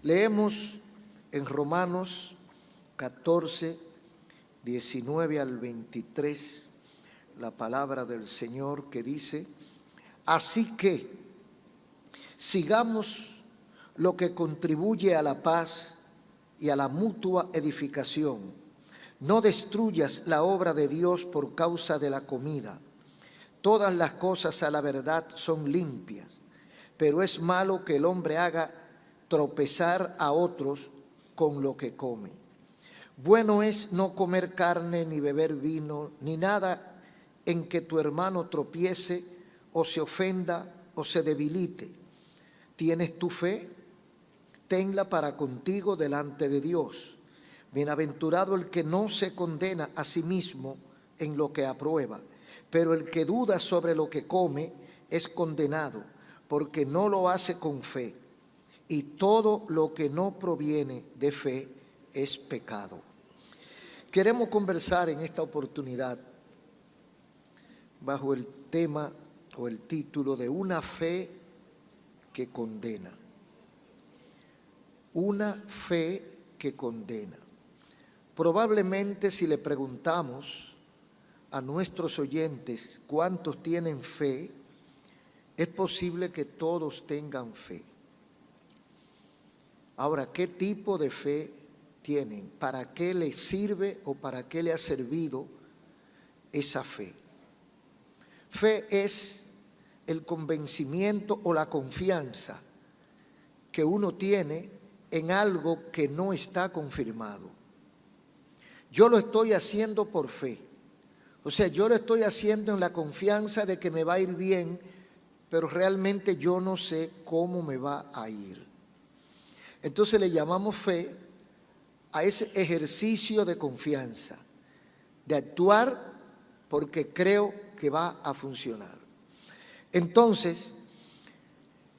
Leemos en Romanos 14, 19 al 23, la palabra del Señor que dice: así que sigamos lo que contribuye a la paz y a la mutua edificación. No destruyas la obra de Dios por causa de la comida. Todas las cosas a la verdad son limpias, pero es malo que el hombre haga tropezar a otros con lo que come. Bueno es no comer carne, ni beber vino, ni nada en que tu hermano tropiece o se ofenda o se debilite. ¿Tienes tu fe? Tenla para contigo delante de Dios. Bienaventurado el que no se condena a sí mismo en lo que aprueba, pero el que duda sobre lo que come es condenado, porque no lo hace con fe. Y todo lo que no proviene de fe es pecado. Queremos conversar en esta oportunidad bajo el tema o el título de una fe que condena. Una fe que condena. Probablemente si le preguntamos a nuestros oyentes cuántos tienen fe, es posible que todos tengan fe. Ahora, ¿qué tipo de fe tienen? ¿Para qué les sirve o para qué le ha servido esa fe? Fe es el convencimiento o la confianza que uno tiene en algo que no está confirmado. Yo lo estoy haciendo por fe. O sea, yo lo estoy haciendo en la confianza de que me va a ir bien, pero realmente yo no sé cómo me va a ir. Entonces le llamamos fe a ese ejercicio de confianza, de actuar porque creo que va a funcionar. Entonces,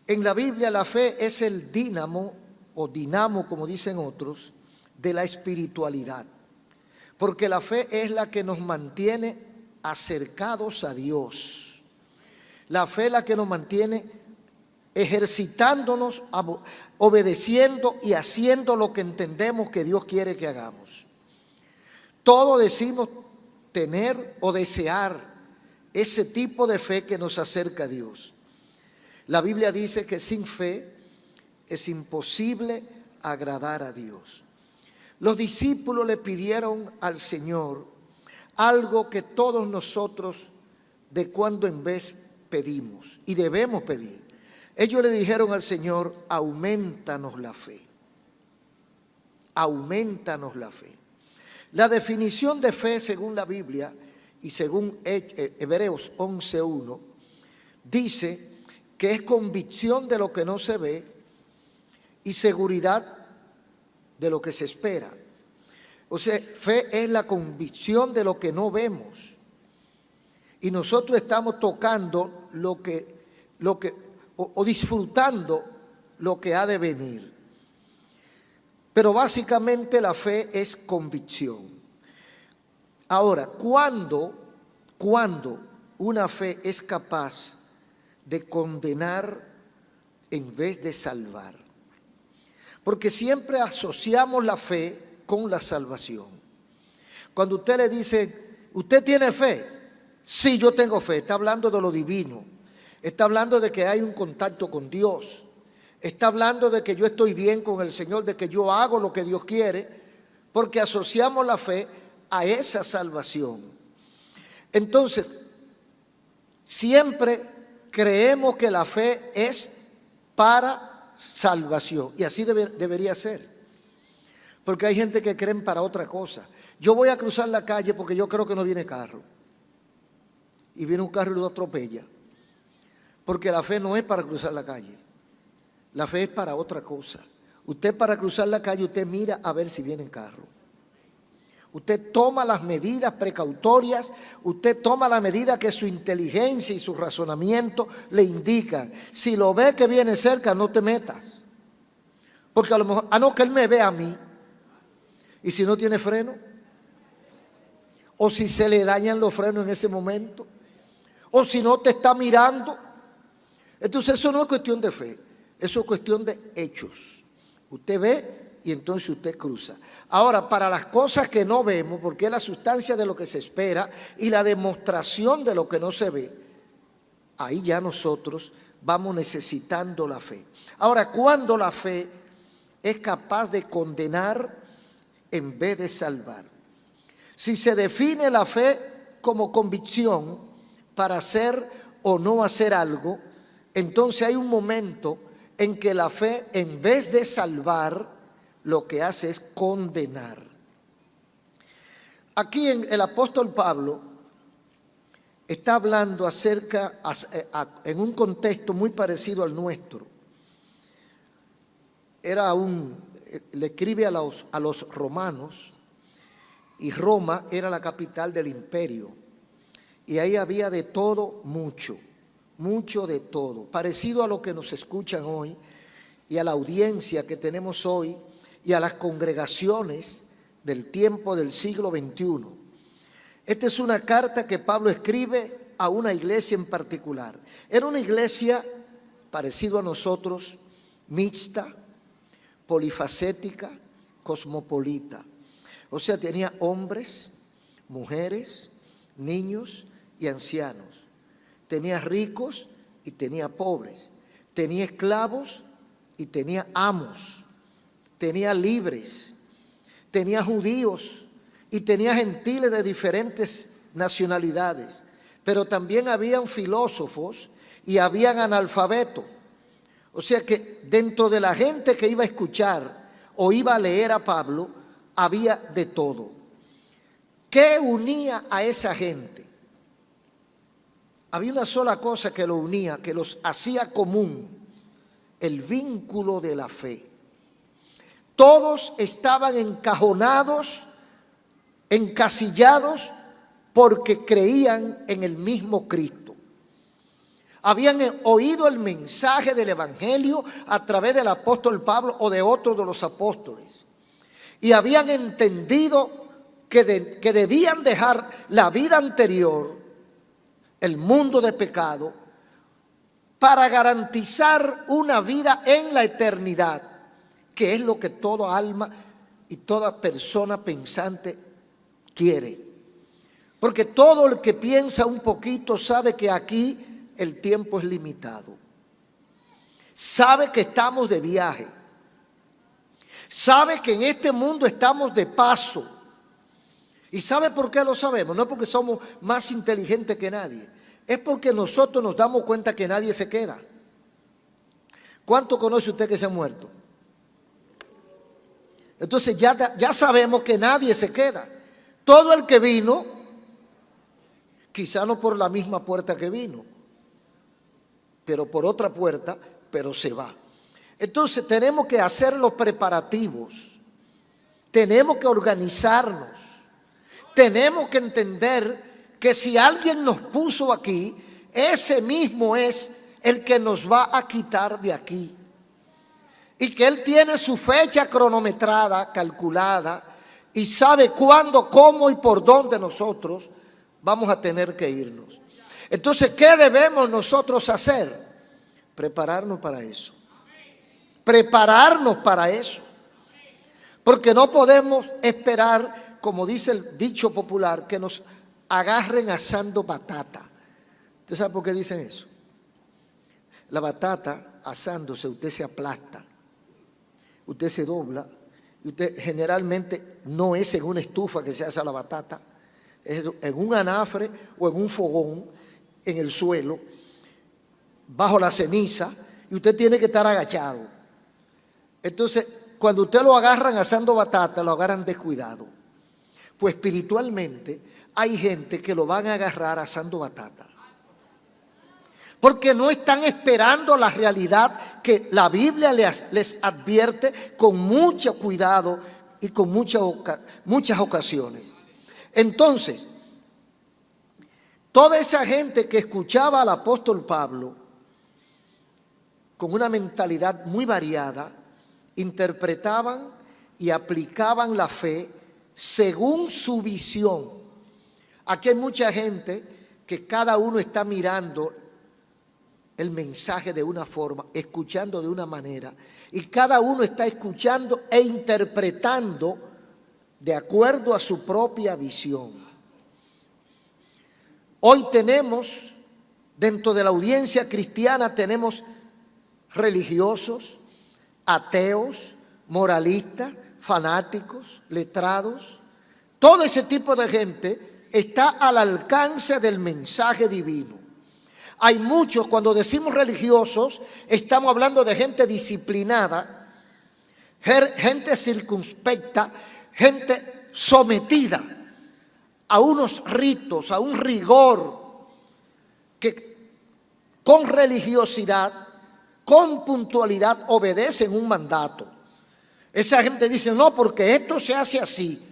en la Biblia la fe es el dínamo o dinamo, como dicen otros, de la espiritualidad. Porque la fe es la que nos mantiene acercados a Dios. La fe es la que nos mantiene ejercitándonos, obedeciendo y haciendo lo que entendemos que Dios quiere que hagamos. Todos decimos tener o desear ese tipo de fe que nos acerca a Dios. La Biblia dice que sin fe es imposible agradar a Dios. Los discípulos le pidieron al Señor algo que todos nosotros de cuando en vez pedimos y debemos pedir. Ellos le dijeron al Señor: aumentanos la fe. Aumentanos la fe. La definición de fe según la Biblia y según Hebreos 11:1 dice que es convicción de lo que no se ve y seguridad de lo que se espera. O sea, fe es la convicción de lo que no vemos. Y nosotros estamos tocando o disfrutando lo que ha de venir. Pero básicamente la fe es convicción. Ahora, ¿cuándo una fe es capaz de condenar en vez de salvar? Porque siempre asociamos la fe con la salvación. Cuando usted le dice: ¿usted tiene fe? Sí, yo tengo fe. Está hablando de lo divino. Está hablando de que hay un contacto con Dios. Está hablando de que yo estoy bien con el Señor, de que yo hago lo que Dios quiere, porque asociamos la fe a esa salvación. Entonces, siempre creemos que la fe es para salvación, y así debería ser. Porque hay gente que creen para otra cosa. Yo voy a cruzar la calle porque yo creo que no viene carro. Y viene un carro y lo atropella. Porque la fe no es para cruzar la calle. La fe es para otra cosa. Usted, para cruzar la calle, usted mira a ver si viene carro. Usted toma las medidas precautorias, usted toma la medida que su inteligencia y su razonamiento le indican. Si lo ve que viene cerca, no te metas. Porque a lo mejor, no, que él me ve a mí. ¿Y si no tiene freno? ¿O si se le dañan los frenos en ese momento? ¿O si no te está mirando? Entonces eso no es cuestión de fe, eso es cuestión de hechos. Usted ve y entonces usted cruza. Ahora, para las cosas que no vemos, porque es la sustancia de lo que se espera y la demostración de lo que no se ve, ahí ya nosotros vamos necesitando la fe. Ahora, ¿cuándo la fe es capaz de condenar en vez de salvar? Si se define la fe como convicción para hacer o no hacer algo, entonces hay un momento en que la fe, en vez de salvar, lo que hace es condenar. Aquí el apóstol Pablo está hablando acerca, en un contexto muy parecido al nuestro. Le escribe a los romanos, y Roma era la capital del imperio. Y ahí había de todo mucho de todo, parecido a lo que nos escuchan hoy y a la audiencia que tenemos hoy y a las congregaciones del tiempo del siglo XXI. Esta es una carta que Pablo escribe a una iglesia en particular. Era una iglesia parecido a nosotros, mixta, polifacética, cosmopolita. O sea, tenía hombres, mujeres, niños y ancianos. Tenía ricos y tenía pobres. Tenía esclavos y tenía amos. Tenía libres. Tenía judíos y tenía gentiles de diferentes nacionalidades. Pero también habían filósofos y habían analfabetos. O sea que dentro de la gente que iba a escuchar o iba a leer a Pablo, había de todo. ¿Qué unía a esa gente? Había una sola cosa que lo unía, que los hacía común: el vínculo de la fe. Todos estaban encajonados, encasillados, porque creían en el mismo Cristo. Habían oído el mensaje del Evangelio a través del apóstol Pablo o de otros de los apóstoles. Y habían entendido que debían dejar la vida anterior, el mundo de pecado, para garantizar una vida en la eternidad, que es lo que toda alma y toda persona pensante quiere. Porque todo el que piensa un poquito sabe que aquí el tiempo es limitado. Sabe que estamos de viaje. Sabe que en este mundo estamos de paso. ¿Y sabe por qué lo sabemos? No es porque somos más inteligentes que nadie. Es porque nosotros nos damos cuenta que nadie se queda. ¿Cuánto conoce usted que se ha muerto? Entonces ya sabemos que nadie se queda. Todo el que vino, quizá no por la misma puerta que vino, pero por otra puerta, pero se va. Entonces tenemos que hacer los preparativos, tenemos que organizarnos, tenemos que entender que si alguien nos puso aquí, ese mismo es el que nos va a quitar de aquí. Y que Él tiene su fecha cronometrada, calculada, y sabe cuándo, cómo y por dónde nosotros vamos a tener que irnos. Entonces, ¿qué debemos nosotros hacer? Prepararnos para eso. Prepararnos para eso. Porque no podemos esperar, como dice el dicho popular, que nos agarren asando batata. ¿Usted sabe por qué dicen eso? La batata, asándose, usted se aplasta, usted se dobla, y usted generalmente no es en una estufa que se hace la batata, es en un anafre o en un fogón, en el suelo, bajo la ceniza, y usted tiene que estar agachado. Entonces, cuando usted lo agarran asando batata, lo agarran descuidado. Pues espiritualmente hay gente que lo van a agarrar asando batata. Porque no están esperando la realidad que la Biblia les advierte con mucho cuidado y con muchas ocasiones. Entonces, toda esa gente que escuchaba al apóstol Pablo con una mentalidad muy variada, interpretaban y aplicaban la fe según su visión. Aquí hay mucha gente que cada uno está mirando el mensaje de una forma, escuchando de una manera, y cada uno está escuchando e interpretando de acuerdo a su propia visión. Hoy tenemos, dentro de la audiencia cristiana, tenemos religiosos, ateos, moralistas, fanáticos, letrados. Todo ese tipo de gente está al alcance del mensaje divino. Hay muchos, cuando decimos religiosos, estamos hablando de gente disciplinada, gente circunspecta, gente sometida a unos ritos, a un rigor, que con religiosidad, con puntualidad obedecen un mandato. Esa gente dice, no, porque esto se hace así.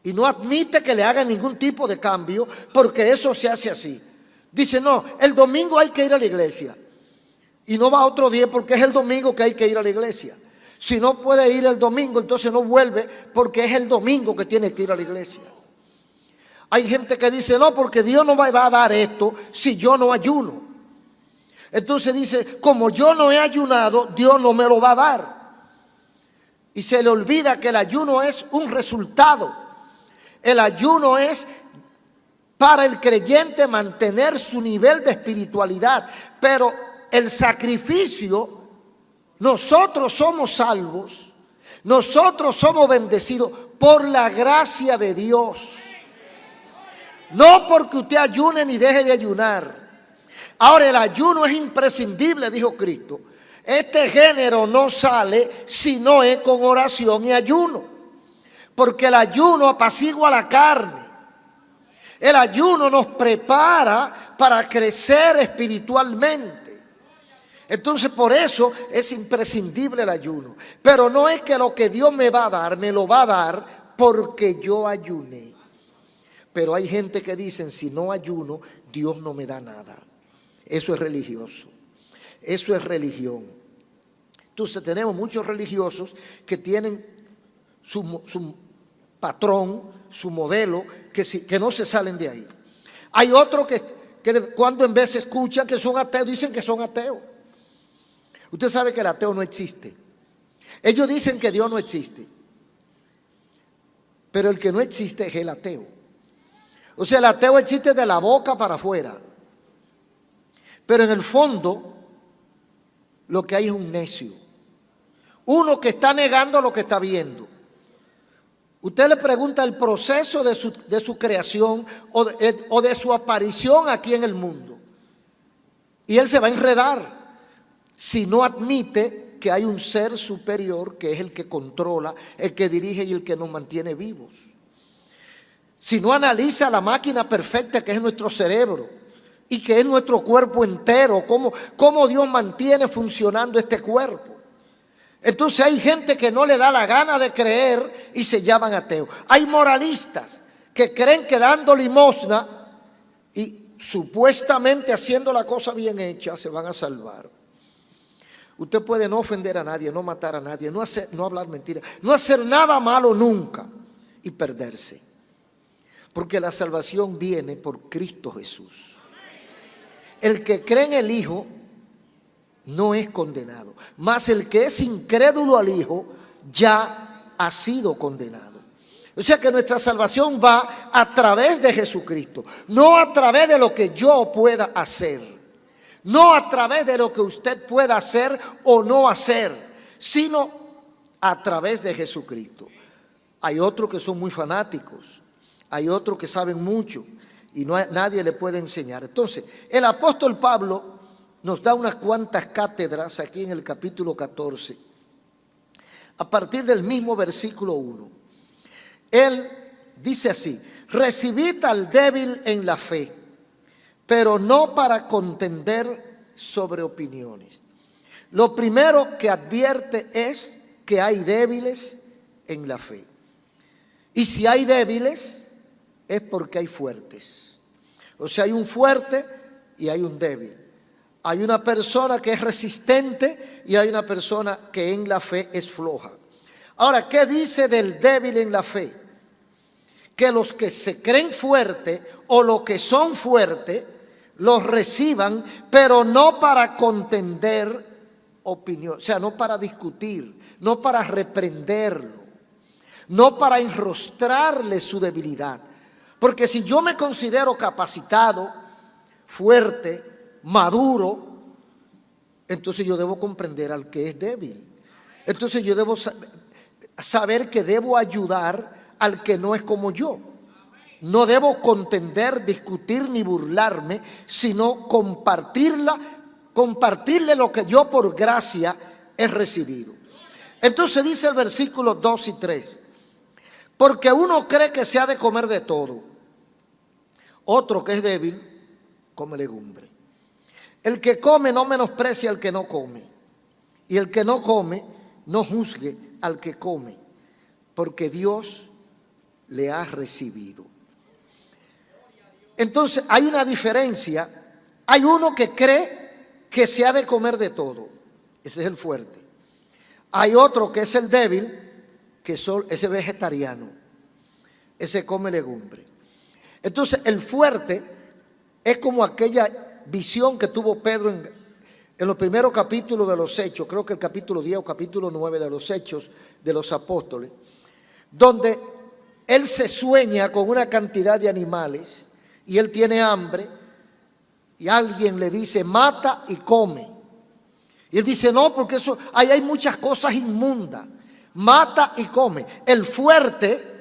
Y no admite que le hagan ningún tipo de cambio porque eso se hace así. Dice, no, el domingo hay que ir a la iglesia. Y no va otro día porque es el domingo que hay que ir a la iglesia. Si no puede ir el domingo, entonces no vuelve porque es el domingo que tiene que ir a la iglesia. Hay gente que dice, no, porque Dios no me va a dar esto si yo no ayuno. Entonces dice, como yo no he ayunado, Dios no me lo va a dar. Y se le olvida que el ayuno es un resultado. El ayuno es para el creyente mantener su nivel de espiritualidad. Pero el sacrificio, nosotros somos salvos, nosotros somos bendecidos por la gracia de Dios. No porque usted ayune ni deje de ayunar. Ahora, el ayuno es imprescindible, dijo Cristo. Este género no sale si no es con oración y ayuno. Porque el ayuno apacigua la carne. El ayuno nos prepara para crecer espiritualmente. Entonces, por eso es imprescindible el ayuno. Pero no es que lo que Dios me va a dar, me lo va a dar porque yo ayuné. Pero hay gente que dicen, si no ayuno, Dios no me da nada. Eso es religioso. Eso es religión. Entonces tenemos muchos religiosos que tienen su patrón, su modelo, que no se salen de ahí. Hay otros que cuando en vez escuchan que son ateos, dicen que son ateos. Usted sabe que el ateo no existe. Ellos dicen que Dios no existe. Pero el que no existe es el ateo. O sea, el ateo existe de la boca para afuera. Pero en el fondo, lo que hay es un necio. Uno que está negando lo que está viendo. Usted le pregunta el proceso de su creación o de su aparición aquí en el mundo. Y él se va a enredar si no admite que hay un ser superior que es el que controla, el que dirige y el que nos mantiene vivos. Si no analiza la máquina perfecta que es nuestro cerebro y que es nuestro cuerpo entero, cómo Dios mantiene funcionando este cuerpo. Entonces hay gente que no le da la gana de creer y se llaman ateos. Hay moralistas que creen que dando limosna y supuestamente haciendo la cosa bien hecha se van a salvar. Usted puede no ofender a nadie, no matar a nadie, no hablar mentiras, no hacer nada malo nunca y perderse. Porque la salvación viene por Cristo Jesús. El que cree en el Hijo no es condenado, mas el que es incrédulo al Hijo ya ha sido condenado. O sea que nuestra salvación va a través de Jesucristo, no a través de lo que yo pueda hacer, no a través de lo que usted pueda hacer o no hacer, sino a través de Jesucristo. Hay otros que son muy fanáticos, hay otros que saben mucho y nadie le puede enseñar. Entonces, el apóstol Pablo nos da unas cuantas cátedras aquí en el capítulo 14, a partir del mismo versículo 1. Él dice así: recibid al débil en la fe, pero no para contender sobre opiniones. Lo primero que advierte es que hay débiles en la fe. Y si hay débiles, es porque hay fuertes. O sea, hay un fuerte y hay un débil. Hay una persona que es resistente y hay una persona que en la fe es floja. Ahora, ¿qué dice del débil en la fe? Que los que se creen fuertes o los que son fuertes los reciban, pero no para contender opinión, o sea, no para discutir, no para reprenderlo, no para enrostrarle su debilidad. Porque si yo me considero capacitado, fuerte, maduro, entonces yo debo comprender al que es débil. Entonces yo debo saber que debo ayudar al que no es como yo. No debo contender, discutir ni burlarme, sino compartirle lo que yo por gracia he recibido. Entonces dice el versículo 2 y 3. Porque uno cree que se ha de comer de todo. Otro que es débil, come legumbre. El que come no menosprecia al que no come. Y el que no come, no juzgue al que come. Porque Dios le ha recibido. Entonces hay una diferencia. Hay uno que cree que se ha de comer de todo. Ese es el fuerte. Hay otro que es el débil, que ese vegetariano. Ese come legumbre. Entonces el fuerte es como aquella visión que tuvo Pedro en los primeros capítulos de los Hechos, creo que el capítulo 10 o capítulo 9 de los Hechos de los Apóstoles, donde él se sueña con una cantidad de animales y él tiene hambre y alguien le dice mata y come. Y él dice no, porque eso ahí hay muchas cosas inmundas. Mata y come. El fuerte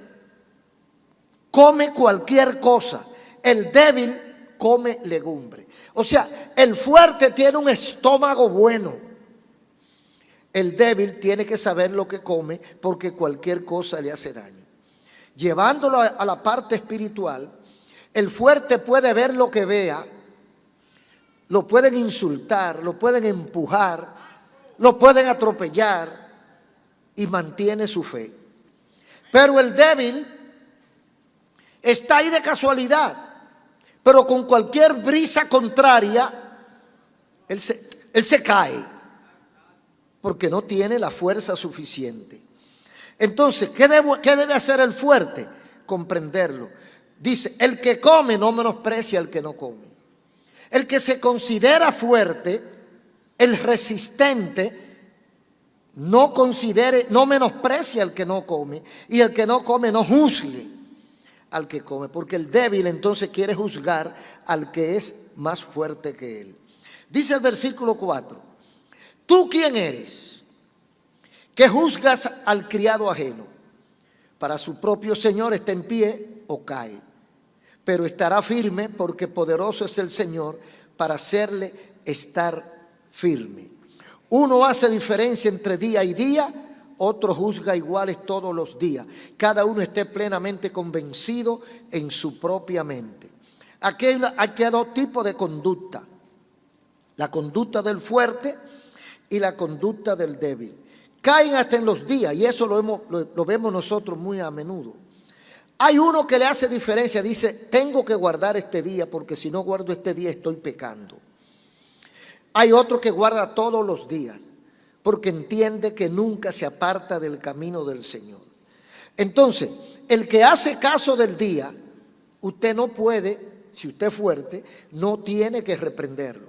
come cualquier cosa. El débil come legumbre. O sea, el fuerte tiene un estómago bueno. El débil tiene que saber lo que come porque cualquier cosa le hace daño. Llevándolo a la parte espiritual, el fuerte puede ver lo que vea, lo pueden insultar, lo pueden empujar, lo pueden atropellar y mantiene su fe. Pero el débil está ahí de casualidad, pero con cualquier brisa contraria, él se cae, porque no tiene la fuerza suficiente. Entonces, ¿qué debe hacer el fuerte? Comprenderlo. Dice, el que come no menosprecia al que no come. El que se considera fuerte, el resistente, no menosprecia al que no come, y el que no come no juzgue al que come, porque el débil entonces quiere juzgar al que es más fuerte que él. Dice el versículo 4, ¿tú quién eres que juzgas al criado ajeno? Para su propio Señor está en pie o cae, pero estará firme porque poderoso es el Señor para hacerle estar firme. Uno hace diferencia entre día y día, otro juzga iguales todos los días. Cada uno esté plenamente convencido en su propia mente. Aquí hay dos tipos de conducta. La conducta del fuerte y la conducta del débil. Caen hasta en los días y eso lo vemos nosotros muy a menudo. Hay uno que le hace diferencia, dice, tengo que guardar este día porque si no guardo este día estoy pecando. Hay otro que guarda todos los días porque entiende que nunca se aparta del camino del Señor. Entonces, el que hace caso del día, usted no puede, si usted es fuerte, no tiene que reprenderlo.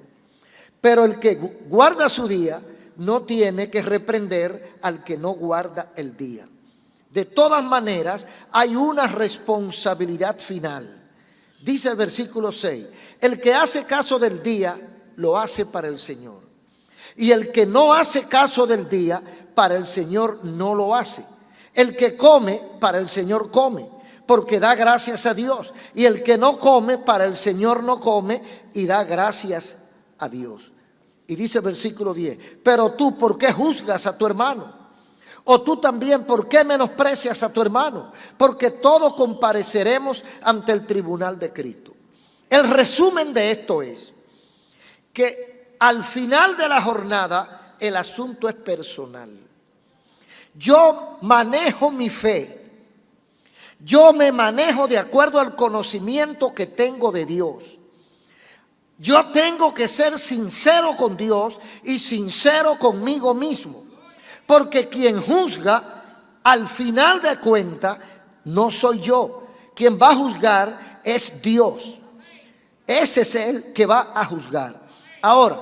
Pero el que guarda su día, no tiene que reprender al que no guarda el día. De todas maneras, hay una responsabilidad final. Dice el versículo 6, el que hace caso del día, lo hace para el Señor. Y el que no hace caso del día, para el Señor no lo hace. El que come, para el Señor come, porque da gracias a Dios. Y el que no come, para el Señor no come y da gracias a Dios. Y dice el versículo 10, pero tú, ¿por qué juzgas a tu hermano? O tú también, ¿por qué menosprecias a tu hermano? Porque todos compareceremos ante el tribunal de Cristo. El resumen de esto es que al final de la jornada el asunto es personal. Yo manejo mi fe. Yo me manejo de acuerdo al conocimiento que tengo de Dios. Yo tengo que ser sincero con Dios y sincero conmigo mismo. Porque quien juzga, al final de cuentas, no soy yo. Quien va a juzgar es Dios. Ese es el que va a juzgar. Ahora,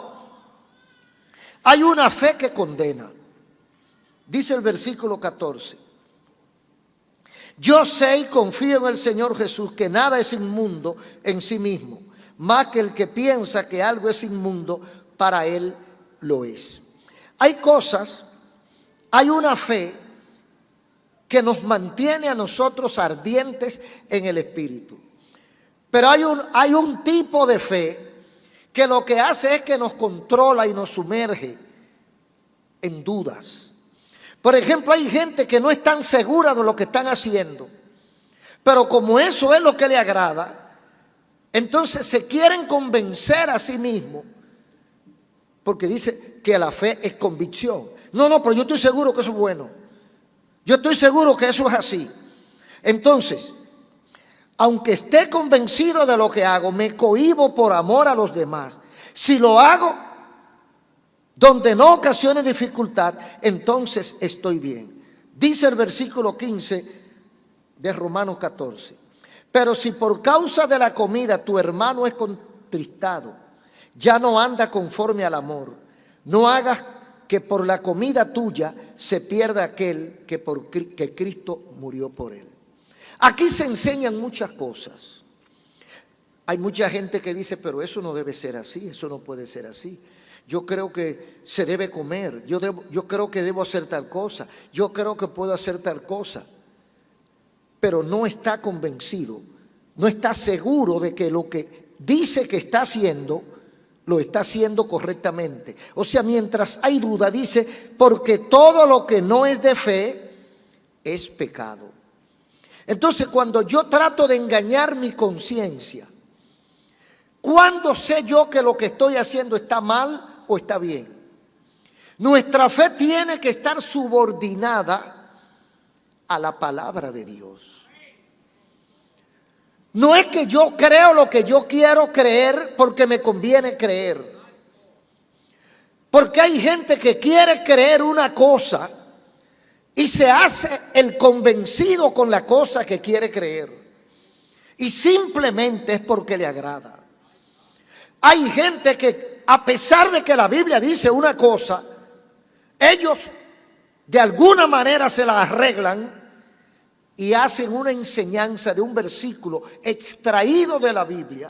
hay una fe que condena. Dice el versículo 14. Yo sé y confío en el Señor Jesús que nada es inmundo en sí mismo, más que el que piensa que algo es inmundo, para él lo es. Hay cosas, hay una fe que nos mantiene a nosotros ardientes en el espíritu. Pero hay un tipo de fe que lo que hace es que nos controla y nos sumerge en dudas. Por ejemplo, hay gente que no es tan segura de lo que están haciendo, pero como eso es lo que le agrada, entonces se quieren convencer a sí mismos, porque dice que la fe es convicción. No, pero yo estoy seguro que eso es bueno. Yo estoy seguro que eso es así. Entonces, aunque esté convencido de lo que hago, me cohíbo por amor a los demás. Si lo hago donde no ocasione dificultad, entonces estoy bien. Dice el versículo 15 de Romanos 14. Pero si por causa de la comida tu hermano es contristado, ya no anda conforme al amor, no hagas que por la comida tuya se pierda aquel que Cristo murió por él. Aquí se enseñan muchas cosas. Hay mucha gente que dice, pero eso no debe ser así, eso no puede ser así. Yo creo que se debe comer, yo creo que debo hacer tal cosa, yo creo que puedo hacer tal cosa. Pero no está convencido, no está seguro de que lo que dice que está haciendo, lo está haciendo correctamente. O sea, mientras hay duda, dice, porque todo lo que no es de fe es pecado. Entonces, cuando yo trato de engañar mi conciencia, ¿cuándo sé yo que lo que estoy haciendo está mal o está bien? Nuestra fe tiene que estar subordinada a la palabra de Dios. No es que yo creo lo que yo quiero creer porque me conviene creer. Porque hay gente que quiere creer una cosa y se hace el convencido con la cosa que quiere creer. Y simplemente es porque le agrada. Hay gente que, a pesar de que la Biblia dice una cosa, ellos de alguna manera se la arreglan y hacen una enseñanza de un versículo extraído de la Biblia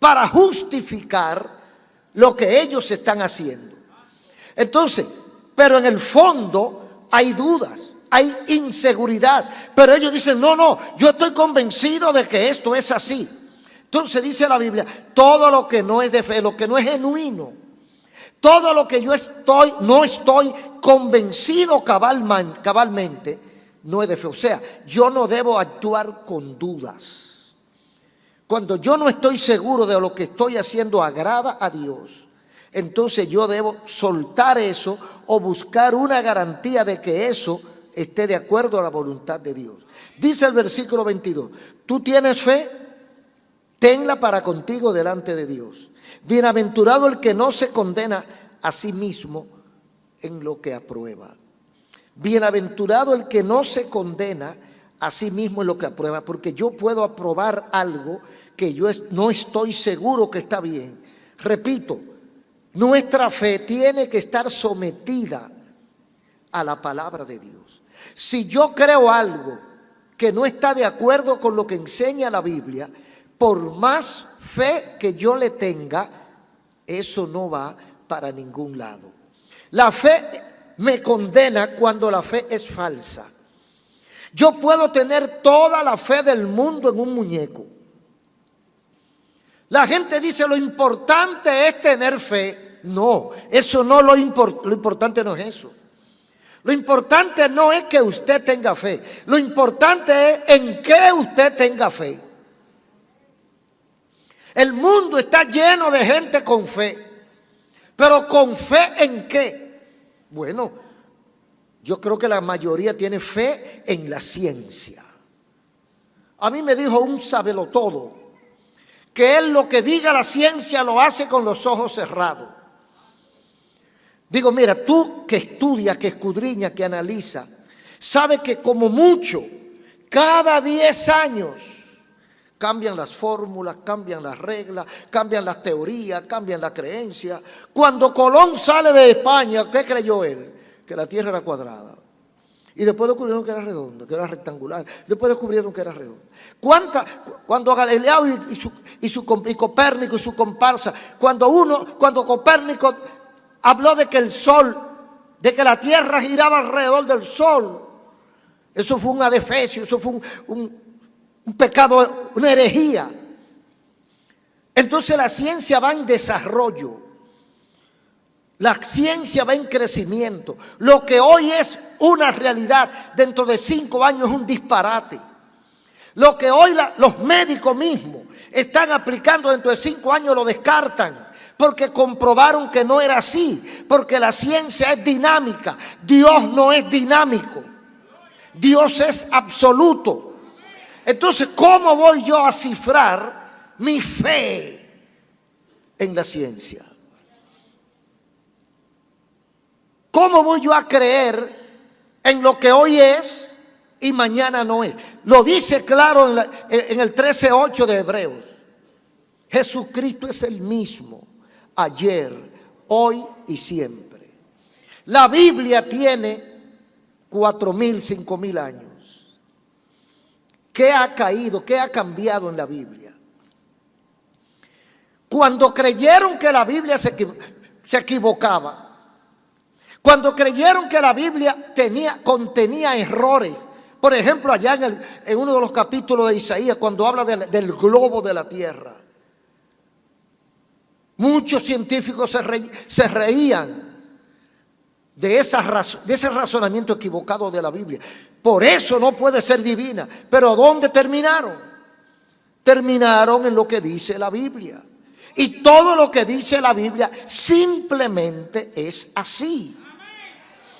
para justificar lo que ellos están haciendo. Entonces, pero en el fondo hay dudas, hay inseguridad, pero ellos dicen, no, yo estoy convencido de que esto es así. Entonces dice la Biblia, todo lo que no es de fe, lo que no es genuino, todo lo que yo no estoy convencido cabalmente, no es de fe. O sea, yo no debo actuar con dudas. Cuando yo no estoy seguro de lo que estoy haciendo agrada a Dios, entonces yo debo soltar eso o buscar una garantía de que eso esté de acuerdo a la voluntad de Dios. Dice el versículo 22, tú tienes fe, tenla para contigo delante de Dios. Bienaventurado el que no se condena a sí mismo en lo que aprueba. Bienaventurado el que no se condena a sí mismo en lo que aprueba, porque yo puedo aprobar algo que yo no estoy seguro que está bien. Repito, nuestra fe tiene que estar sometida a la palabra de Dios. Si yo creo algo que no está de acuerdo con lo que enseña la Biblia, por más fe que yo le tenga, eso no va para ningún lado. La fe me condena cuando la fe es falsa. Yo puedo tener toda la fe del mundo en un muñeco. La gente dice lo importante es tener fe. No, eso no lo importante no es eso. Lo importante no es que usted tenga fe. Lo importante es en qué usted tenga fe. El mundo está lleno de gente con fe. Pero ¿con fe en qué? Bueno, yo creo que la mayoría tiene fe en la ciencia. A mí me dijo un sabelotodo que él lo que diga la ciencia lo hace con los ojos cerrados. Digo, mira, tú que estudias, que escudriñas, que analiza, sabes que como mucho, cada 10 años Cambian las fórmulas, cambian las reglas, cambian las teorías, cambian la creencia. Cuando Colón sale de España, ¿qué creyó él? Que la tierra era cuadrada. Y después descubrieron que era redonda, que era rectangular. Después descubrieron que era redonda. Cuando Galileo y Copérnico y su comparsa, cuando Copérnico habló de que el sol, de que la tierra giraba alrededor del sol, eso fue un adefesio, eso fue un pecado, una herejía. Entonces la ciencia va en desarrollo, la ciencia va en crecimiento. Lo que hoy es una realidad, dentro de 5 años es un disparate. Lo que hoy los médicos mismos están aplicando dentro de 5 años lo descartan, porque comprobaron que no era así, porque la ciencia es dinámica. Dios no es dinámico, Dios es absoluto. Entonces, ¿cómo voy yo a cifrar mi fe en la ciencia? ¿Cómo voy yo a creer en lo que hoy es y mañana no es? Lo dice claro en el 13:8 de Hebreos. Jesucristo es el mismo ayer, hoy y siempre. La Biblia tiene 4.000, 5.000 años. ¿Qué ha caído? ¿Qué ha cambiado en la Biblia? Cuando creyeron que la Biblia se equivocaba, cuando creyeron que la Biblia contenía errores, por ejemplo, allá en uno de los capítulos de Isaías, cuando habla del globo de la tierra, muchos científicos se reían de ese razonamiento equivocado de la Biblia. Por eso no puede ser divina. Pero ¿dónde terminaron? Terminaron en lo que dice la Biblia. Y todo lo que dice la Biblia simplemente es así.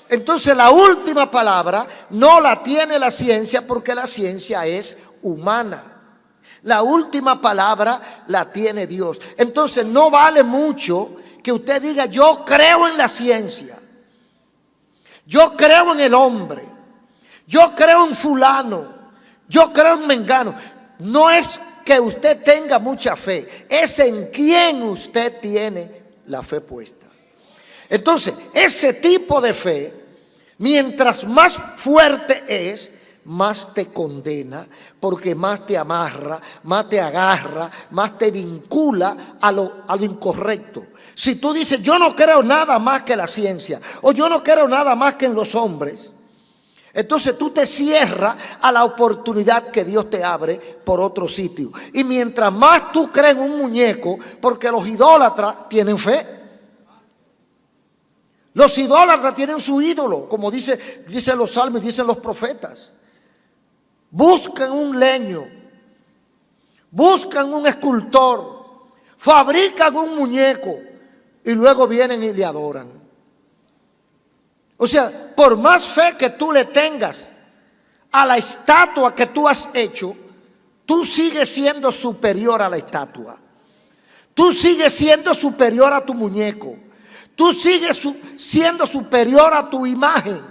Entonces la última palabra no la tiene la ciencia, porque la ciencia es humana. La última palabra la tiene Dios. Entonces no vale mucho que usted diga: yo creo en la ciencia, yo creo en el hombre, yo creo en fulano, yo creo en mengano. No es que usted tenga mucha fe, es en quién usted tiene la fe puesta. Entonces, ese tipo de fe, mientras más fuerte es, más te condena, porque más te amarra, más te agarra, más te vincula a lo incorrecto. Si tú dices: yo no creo nada más que la ciencia, o yo no creo nada más que en los hombres, entonces tú te cierras a la oportunidad que Dios te abre por otro sitio. Y mientras más tú crees en un muñeco, porque los idólatras tienen fe. Los idólatras tienen su ídolo, como dicen los salmos y dicen los profetas. Buscan un leño, buscan un escultor, fabrican un muñeco y luego vienen y le adoran. O sea, por más fe que tú le tengas a la estatua que tú has hecho, tú sigues siendo superior a la estatua. Tú sigues siendo superior a tu muñeco. Tú sigues siendo superior a tu imagen.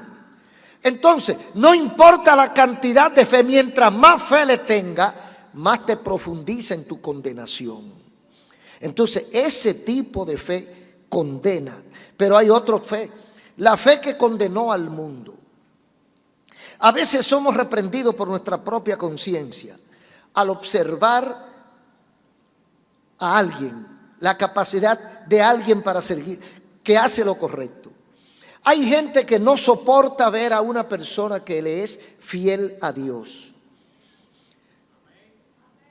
Entonces, no importa la cantidad de fe, mientras más fe le tenga, más te profundiza en tu condenación. Entonces, ese tipo de fe condena. Pero hay otra fe, la fe que condenó al mundo. A veces somos reprendidos por nuestra propia conciencia al observar a alguien, la capacidad de alguien para servir, que hace lo correcto. Hay gente que no soporta ver a una persona que le es fiel a Dios,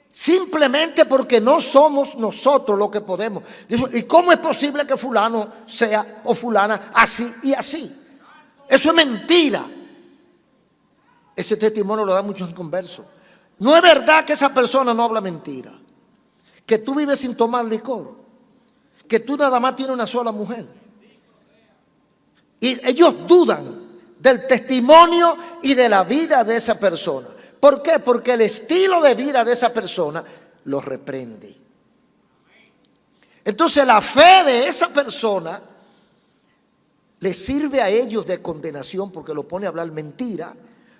simplemente porque no somos nosotros lo que podemos. ¿Y cómo es posible que fulano sea o fulana así y así? Eso es mentira. Ese testimonio lo dan muchos inconversos. No es verdad que esa persona no habla mentira, que tú vives sin tomar licor, que tú nada más tienes una sola mujer. Y ellos dudan del testimonio y de la vida de esa persona. ¿Por qué? Porque el estilo de vida de esa persona los reprende. Entonces la fe de esa persona les sirve a ellos de condenación, porque lo pone a hablar mentira,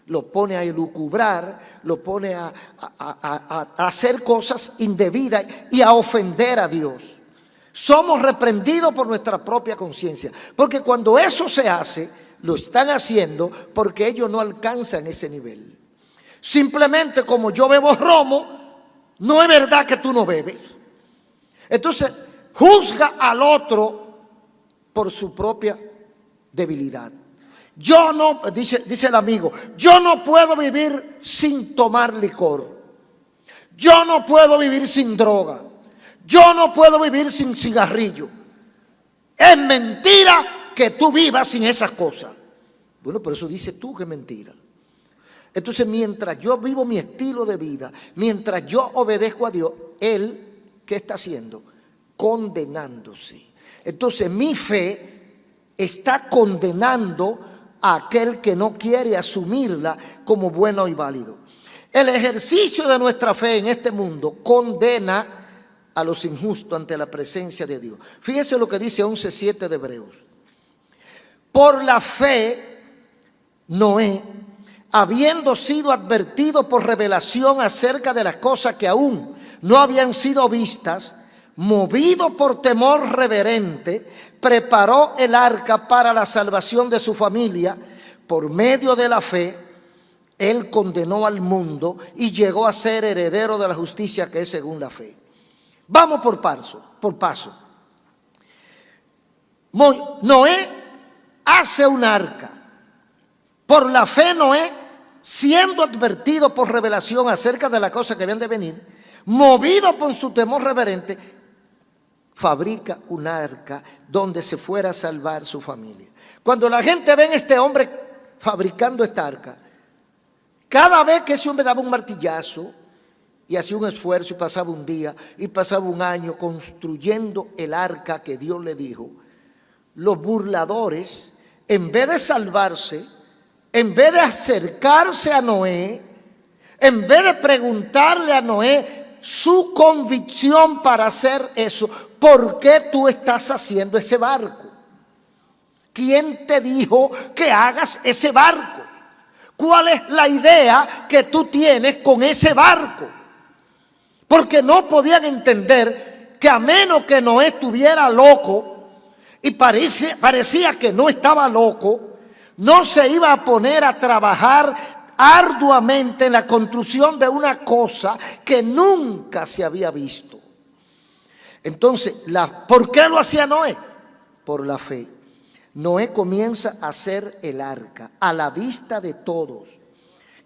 lo pone a elucubrar, lo pone a hacer cosas indebidas y a ofender a Dios. Somos reprendidos por nuestra propia conciencia, porque cuando eso se hace, lo están haciendo porque ellos no alcanzan ese nivel. Simplemente como yo bebo romo, no es verdad que tú no bebes. Entonces, juzga al otro por su propia debilidad. Yo no, dice el amigo, yo no puedo vivir sin tomar licor. Yo no puedo vivir sin droga. Yo no puedo vivir sin cigarrillo. Es mentira que tú vivas sin esas cosas. Bueno, pero eso dices tú que es mentira. Entonces, mientras yo vivo mi estilo de vida, mientras yo obedezco a Dios, Él, ¿qué está haciendo? Condenándose. Entonces, mi fe está condenando a aquel que no quiere asumirla como bueno y válido. El ejercicio de nuestra fe en este mundo condena a los injustos ante la presencia de Dios. Fíjese lo que dice 11:7 de Hebreos. Por la fe, Noé, habiendo sido advertido por revelación acerca de las cosas que aún no habían sido vistas, movido por temor reverente, preparó el arca para la salvación de su familia. Por medio de la fe, él condenó al mundo y llegó a ser heredero de la justicia que es según la fe. Vamos por paso. Noé hace un arca. Por la fe Noé, siendo advertido por revelación acerca de las cosas que habían de venir, movido por su temor reverente, fabrica un arca donde se fuera a salvar su familia. Cuando la gente ve a este hombre fabricando esta arca, cada vez que ese hombre daba un martillazo y hacía un esfuerzo y pasaba un día y pasaba un año construyendo el arca que Dios le dijo, los burladores, en vez de salvarse, en vez de acercarse a Noé, en vez de preguntarle a Noé su convicción para hacer eso, ¿por qué tú estás haciendo ese barco? ¿Quién te dijo que hagas ese barco? ¿Cuál es la idea que tú tienes con ese barco? Porque no podían entender que a menos que Noé estuviera loco, y parecía que no estaba loco, no se iba a poner a trabajar arduamente en la construcción de una cosa que nunca se había visto. Entonces, ¿por qué lo hacía Noé? Por la fe. Noé comienza a hacer el arca a la vista de todos.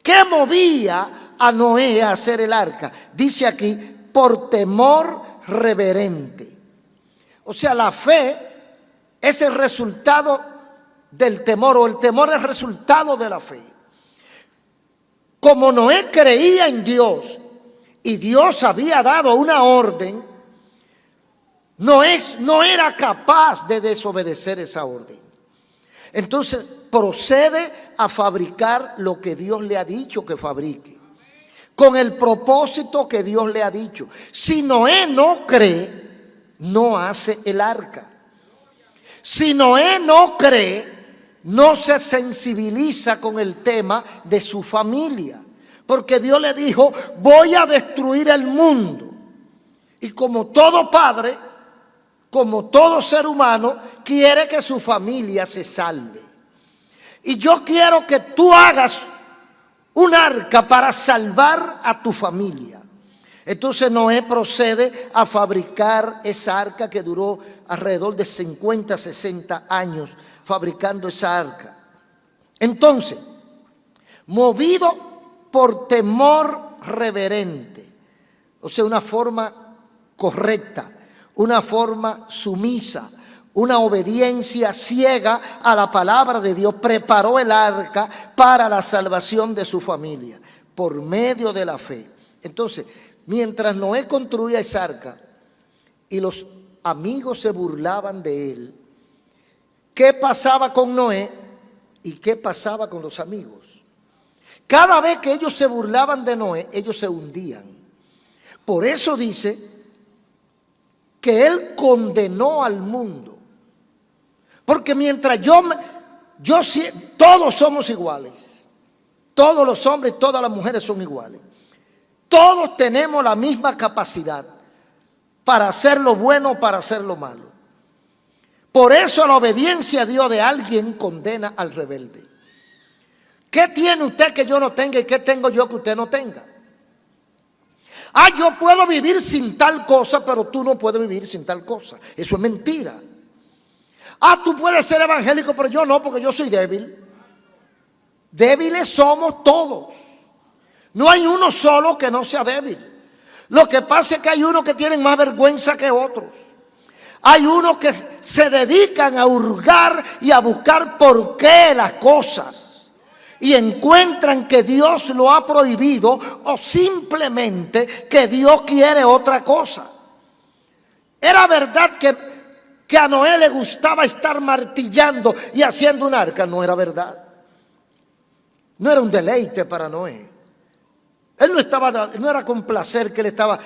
¿Qué movía a Noé a hacer el arca? Dice aquí, por temor reverente. O sea, la fe es el resultado del temor, o el temor es el resultado de la fe. Como Noé creía en Dios y Dios había dado una orden, Noé no era capaz de desobedecer esa orden. Entonces procede a fabricar lo que Dios le ha dicho que fabrique, con el propósito que Dios le ha dicho. Si Noé no cree, no hace el arca. Si Noé no cree, no se sensibiliza con el tema de su familia, porque Dios le dijo, voy a destruir el mundo. Y como todo padre, como todo ser humano, quiere que su familia se salve. Y yo quiero que tú hagas un arca para salvar a tu familia. Entonces Noé procede a fabricar esa arca que duró alrededor de 50, 60 años fabricando esa arca. Entonces, movido por temor reverente, o sea, una forma correcta, una forma sumisa, una obediencia ciega a la palabra de Dios, preparó el arca para la salvación de su familia, por medio de la fe. Entonces, mientras Noé construía esa arca y los amigos se burlaban de él, ¿qué pasaba con Noé y qué pasaba con los amigos? Cada vez que ellos se burlaban de Noé, ellos se hundían. Por eso dice que él condenó al mundo. Porque mientras todos somos iguales. Todos los hombres y todas las mujeres son iguales. Todos tenemos la misma capacidad para hacer lo bueno o para hacer lo malo. Por eso la obediencia a Dios de alguien condena al rebelde. ¿Qué tiene usted que yo no tenga y qué tengo yo que usted no tenga? Ah, yo puedo vivir sin tal cosa, pero tú no puedes vivir sin tal cosa. Eso es mentira. Ah, tú puedes ser evangélico, pero yo no, porque yo soy débil. Débiles somos todos. No hay uno solo que no sea débil. Lo que pasa es que hay unos que tienen más vergüenza que otros. Hay unos que se dedican a hurgar y a buscar por qué las cosas. Y encuentran que Dios lo ha prohibido o simplemente que Dios quiere otra cosa. Era verdad que a Noé le gustaba estar martillando y haciendo un arca. No era verdad. No era un deleite para Noé. Él no era con placer que él estaba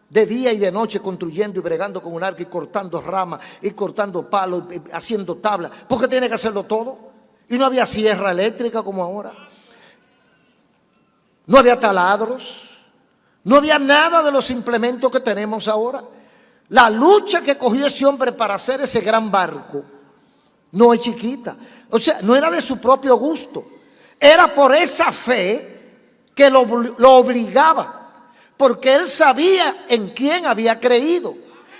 de día y de noche construyendo y bregando con un arca y cortando ramas y cortando palos, y haciendo tablas. ¿Por qué tiene que hacerlo todo? Y no había sierra eléctrica como ahora. No había taladros. No había nada de los implementos que tenemos ahora. La lucha que cogió ese hombre para hacer ese gran barco no es chiquita. O sea, no era de su propio gusto. Era por esa fe que lo obligaba. Porque él sabía en quién había creído.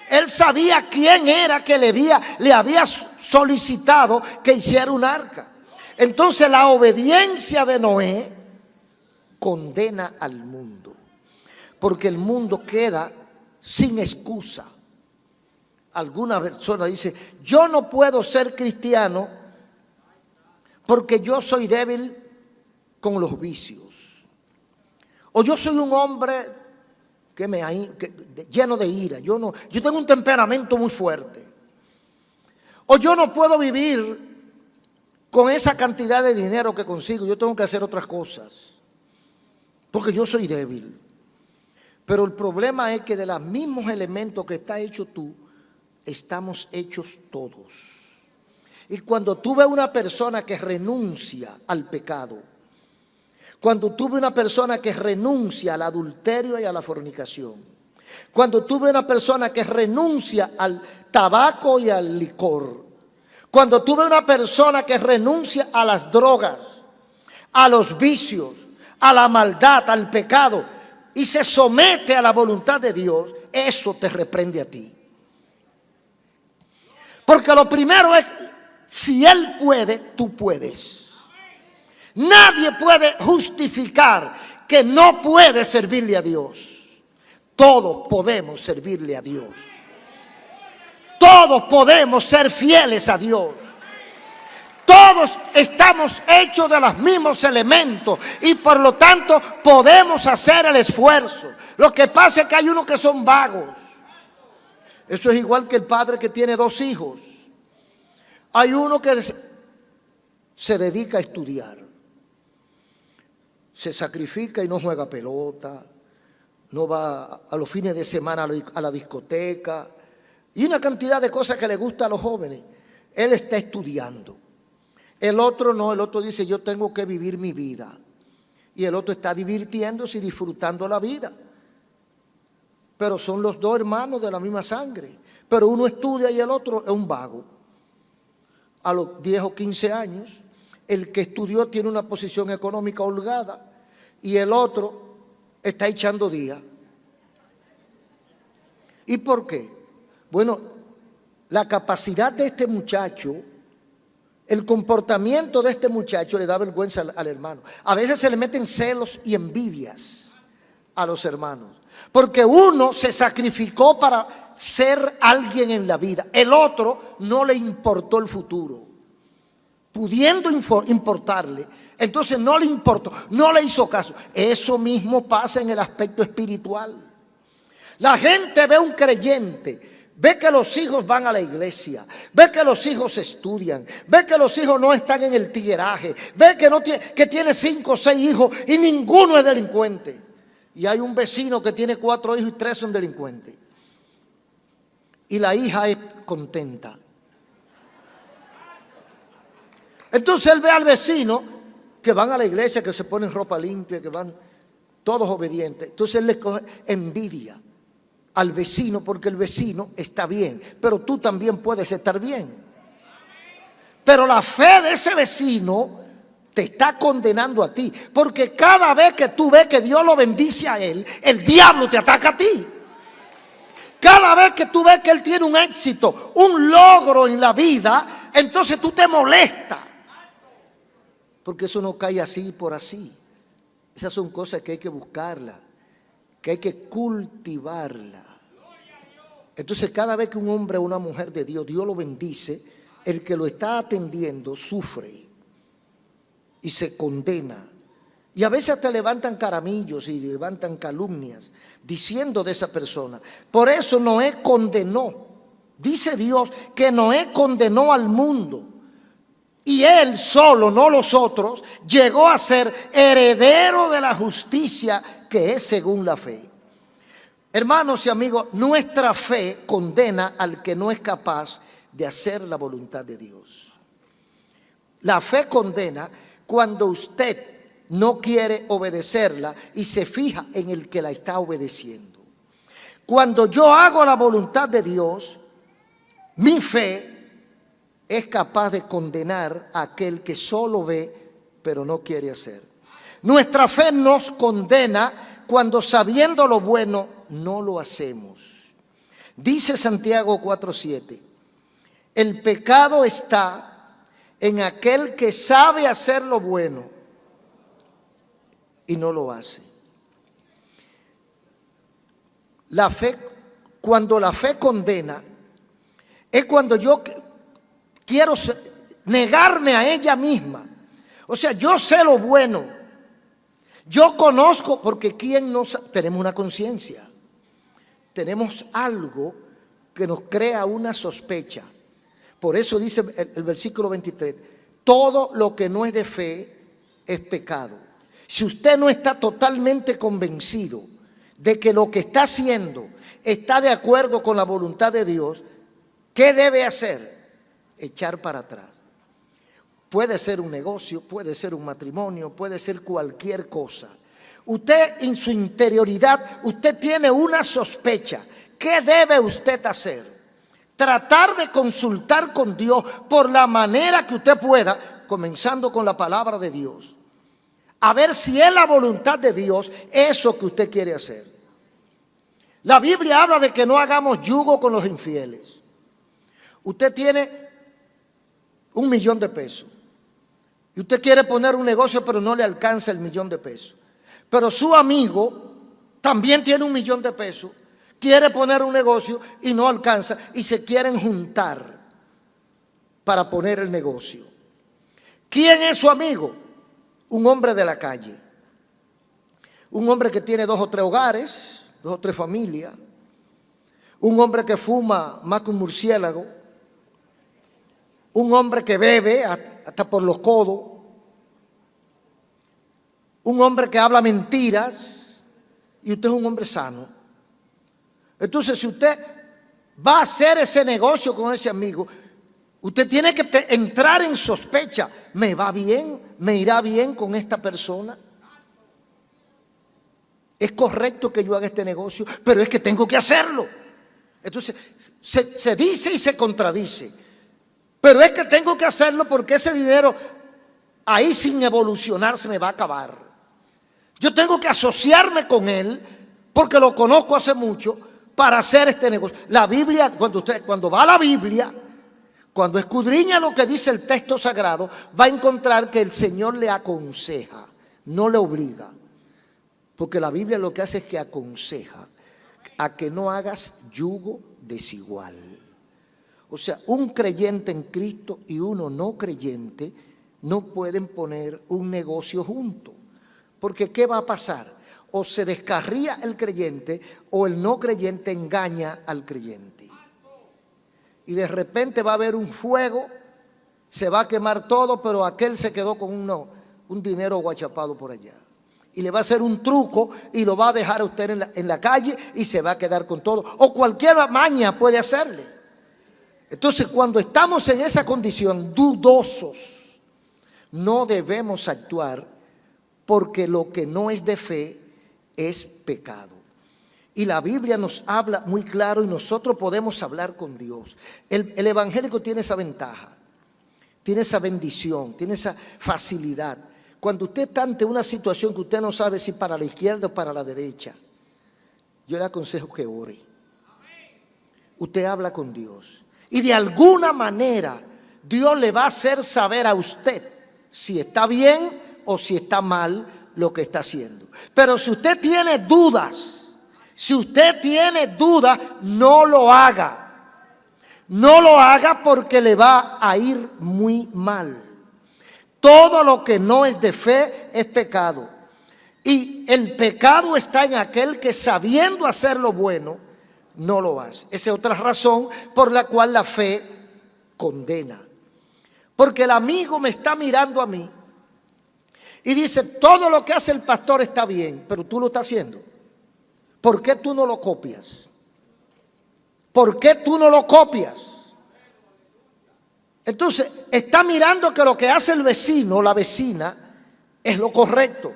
Él sabía quién era que le había solicitado que hiciera un arca. Entonces la obediencia de Noé condena al mundo. Porque el mundo queda sin excusa. Alguna persona dice, yo no puedo ser cristiano porque yo soy débil con los vicios. O yo soy un hombre lleno de ira. Yo tengo un temperamento muy fuerte. O yo no puedo vivir con esa cantidad de dinero que consigo. Yo tengo que hacer otras cosas. Porque yo soy débil. Pero el problema es que de los mismos elementos que está hecho tú, estamos hechos todos. Y cuando tú ves una persona que renuncia al pecado, cuando tú ves una persona que renuncia al adulterio y a la fornicación, cuando tú ves una persona que renuncia al tabaco y al licor, cuando tú ves una persona que renuncia a las drogas, a los vicios, a la maldad, al pecado, y se somete a la voluntad de Dios, eso te reprende a ti. Porque lo primero es, si Él puede, tú puedes. Nadie puede justificar que no puede servirle a Dios. Todos podemos servirle a Dios. Todos podemos ser fieles a Dios. Todos estamos hechos de los mismos elementos y por lo tanto podemos hacer el esfuerzo. Lo que pasa es que hay unos que son vagos. Eso es igual que el padre que tiene 2 hijos. Hay uno que se dedica a estudiar. Se sacrifica y no juega pelota, no va a los fines de semana a la discoteca y una cantidad de cosas que le gusta a los jóvenes. Él está estudiando. El otro no, el otro dice yo tengo que vivir mi vida. Y el otro está divirtiéndose y disfrutando la vida. Pero son los 2 hermanos de la misma sangre. Pero uno estudia y el otro es un vago. A los 10 o 15 años, el que estudió tiene una posición económica holgada y el otro está echando días. ¿Y por qué? Bueno, la capacidad de este muchacho, el comportamiento de este muchacho le da vergüenza al hermano. A veces se le meten celos y envidias a los hermanos. Porque uno se sacrificó para ser alguien en la vida. El otro no le importó el futuro. Pudiendo importarle, entonces no le importó, no le hizo caso. Eso mismo pasa en el aspecto espiritual. La gente ve un creyente, ve que los hijos van a la iglesia, ve que los hijos estudian, ve que los hijos no están en el tigueraje, ve que tiene 5 o 6 hijos y ninguno es delincuente. Y hay un vecino que tiene 4 hijos y 3 son delincuentes. Y la hija es contenta. Entonces él ve al vecino que van a la iglesia, que se ponen ropa limpia, que van todos obedientes. Entonces él le coge envidia al vecino porque el vecino está bien, pero tú también puedes estar bien. Pero la fe de ese vecino te está condenando a ti, porque cada vez que tú ves que Dios lo bendice a él, el diablo te ataca a ti. Cada vez que tú ves que él tiene un éxito, un logro en la vida, entonces tú te molestas. Porque eso no cae así por así. Esas son cosas que hay que buscarlas, que hay que cultivarlas. Entonces cada vez que un hombre o una mujer de Dios, Dios lo bendice, el que lo está atendiendo sufre y se condena. Y a veces te levantan caramillos y levantan calumnias diciendo de esa persona. Por eso Noé condenó. Dice Dios que Noé condenó al mundo. Y él solo, no los otros, llegó a ser heredero de la justicia que es según la fe. Hermanos y amigos, nuestra fe condena al que no es capaz de hacer la voluntad de Dios. La fe condena cuando usted no quiere obedecerla y se fija en el que la está obedeciendo. Cuando yo hago la voluntad de Dios, mi fe es capaz de condenar a aquel que solo ve pero no quiere hacer. Nuestra fe nos condena cuando sabiendo lo bueno no lo hacemos. Dice Santiago 4:7, el pecado está en aquel que sabe hacer lo bueno y no lo hace. La fe, cuando la fe condena, es cuando yo quiero negarme a ella misma. O sea, yo sé lo bueno, yo conozco, porque ¿quién no sabe? Tenemos una conciencia, tenemos algo que nos crea una sospecha. Por eso dice el versículo 23, todo lo que no es de fe es pecado. Si usted no está totalmente convencido de que lo que está haciendo está de acuerdo con la voluntad de Dios, ¿qué debe hacer? Echar para atrás. Puede ser un negocio, puede ser un matrimonio, puede ser cualquier cosa. Usted en su interioridad, usted tiene una sospecha. ¿Qué debe usted hacer? Tratar de consultar con Dios por la manera que usted pueda, comenzando con la palabra de Dios. A ver si es la voluntad de Dios eso que usted quiere hacer. La Biblia habla de que no hagamos yugo con los infieles. Usted tiene $1.000.000 de pesos y usted quiere poner un negocio pero no le alcanza el $1.000.000 de pesos. Pero su amigo también tiene $1.000.000 de pesos, quiere poner un negocio y no alcanza y se quieren juntar para poner el negocio. ¿Quién es su amigo? Un hombre de la calle, un hombre que tiene 2 o 3 hogares, 2 o 3 familias, un hombre que fuma más que un murciélago, un hombre que bebe hasta por los codos, un hombre que habla mentiras, y usted es un hombre sano. Entonces, si usted va a hacer ese negocio con ese amigo, usted tiene que entrar en sospecha. ¿Me va bien? ¿Me irá bien con esta persona? ¿Es correcto que yo haga este negocio? Pero es que tengo que hacerlo. Entonces, se dice y se contradice. Pero es que tengo que hacerlo porque ese dinero ahí sin evolucionar se me va a acabar. Yo tengo que asociarme con él porque lo conozco hace mucho para hacer este negocio. La Biblia, cuando va a la Biblia, cuando escudriña lo que dice el texto sagrado, va a encontrar que el Señor le aconseja, no le obliga. Porque la Biblia lo que hace es que aconseja a que no hagas yugo desigual. O sea, un creyente en Cristo y uno no creyente no pueden poner un negocio juntos. Porque ¿qué va a pasar? O se descarría el creyente o el no creyente engaña al creyente. Y de repente va a haber un fuego, se va a quemar todo, pero aquel se quedó con un dinero guachapado por allá. Y le va a hacer un truco y lo va a dejar a usted en la calle y se va a quedar con todo. O cualquier maña puede hacerle. Entonces, cuando estamos en esa condición, dudosos, no debemos actuar porque lo que no es de fe es pecado. Y la Biblia nos habla muy claro y nosotros podemos hablar con Dios. El evangélico tiene esa ventaja, tiene esa bendición, tiene esa facilidad. Cuando usted está ante una situación que usted no sabe si para la izquierda o para la derecha, yo le aconsejo que ore. Usted habla con Dios y de alguna manera Dios le va a hacer saber a usted si está bien o si está mal lo que está haciendo. Pero si usted tiene dudas, no lo haga. No lo haga porque le va a ir muy mal. Todo lo que no es de fe es pecado. Y el pecado está en aquel que sabiendo hacer lo bueno, no lo hace. Esa es otra razón por la cual la fe condena. Porque el amigo me está mirando a mí y dice, todo lo que hace el pastor está bien, pero tú lo estás haciendo. ¿Por qué tú no lo copias? ¿Por qué tú no lo copias? Entonces, está mirando que lo que hace el vecino o la vecina es lo correcto.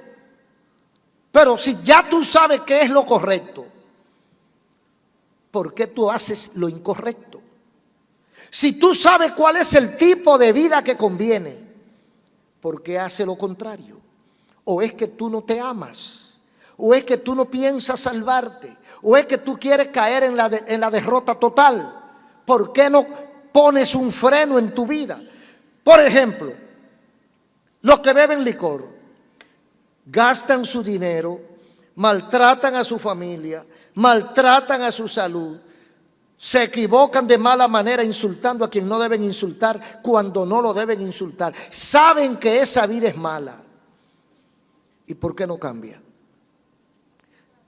Pero si ya tú sabes qué es lo correcto, ¿por qué tú haces lo incorrecto? Si tú sabes cuál es el tipo de vida que conviene, ¿por qué haces lo contrario? ¿O es que tú no te amas? ¿O es que tú no piensas salvarte? ¿O es que tú quieres caer en la derrota total? ¿Por qué no pones un freno en tu vida? Por ejemplo, los que beben licor, gastan su dinero, maltratan a su familia, maltratan a su salud, se equivocan de mala manera insultando a quien no deben insultar cuando no lo deben insultar. Saben que esa vida es mala. ¿Y por qué no cambia?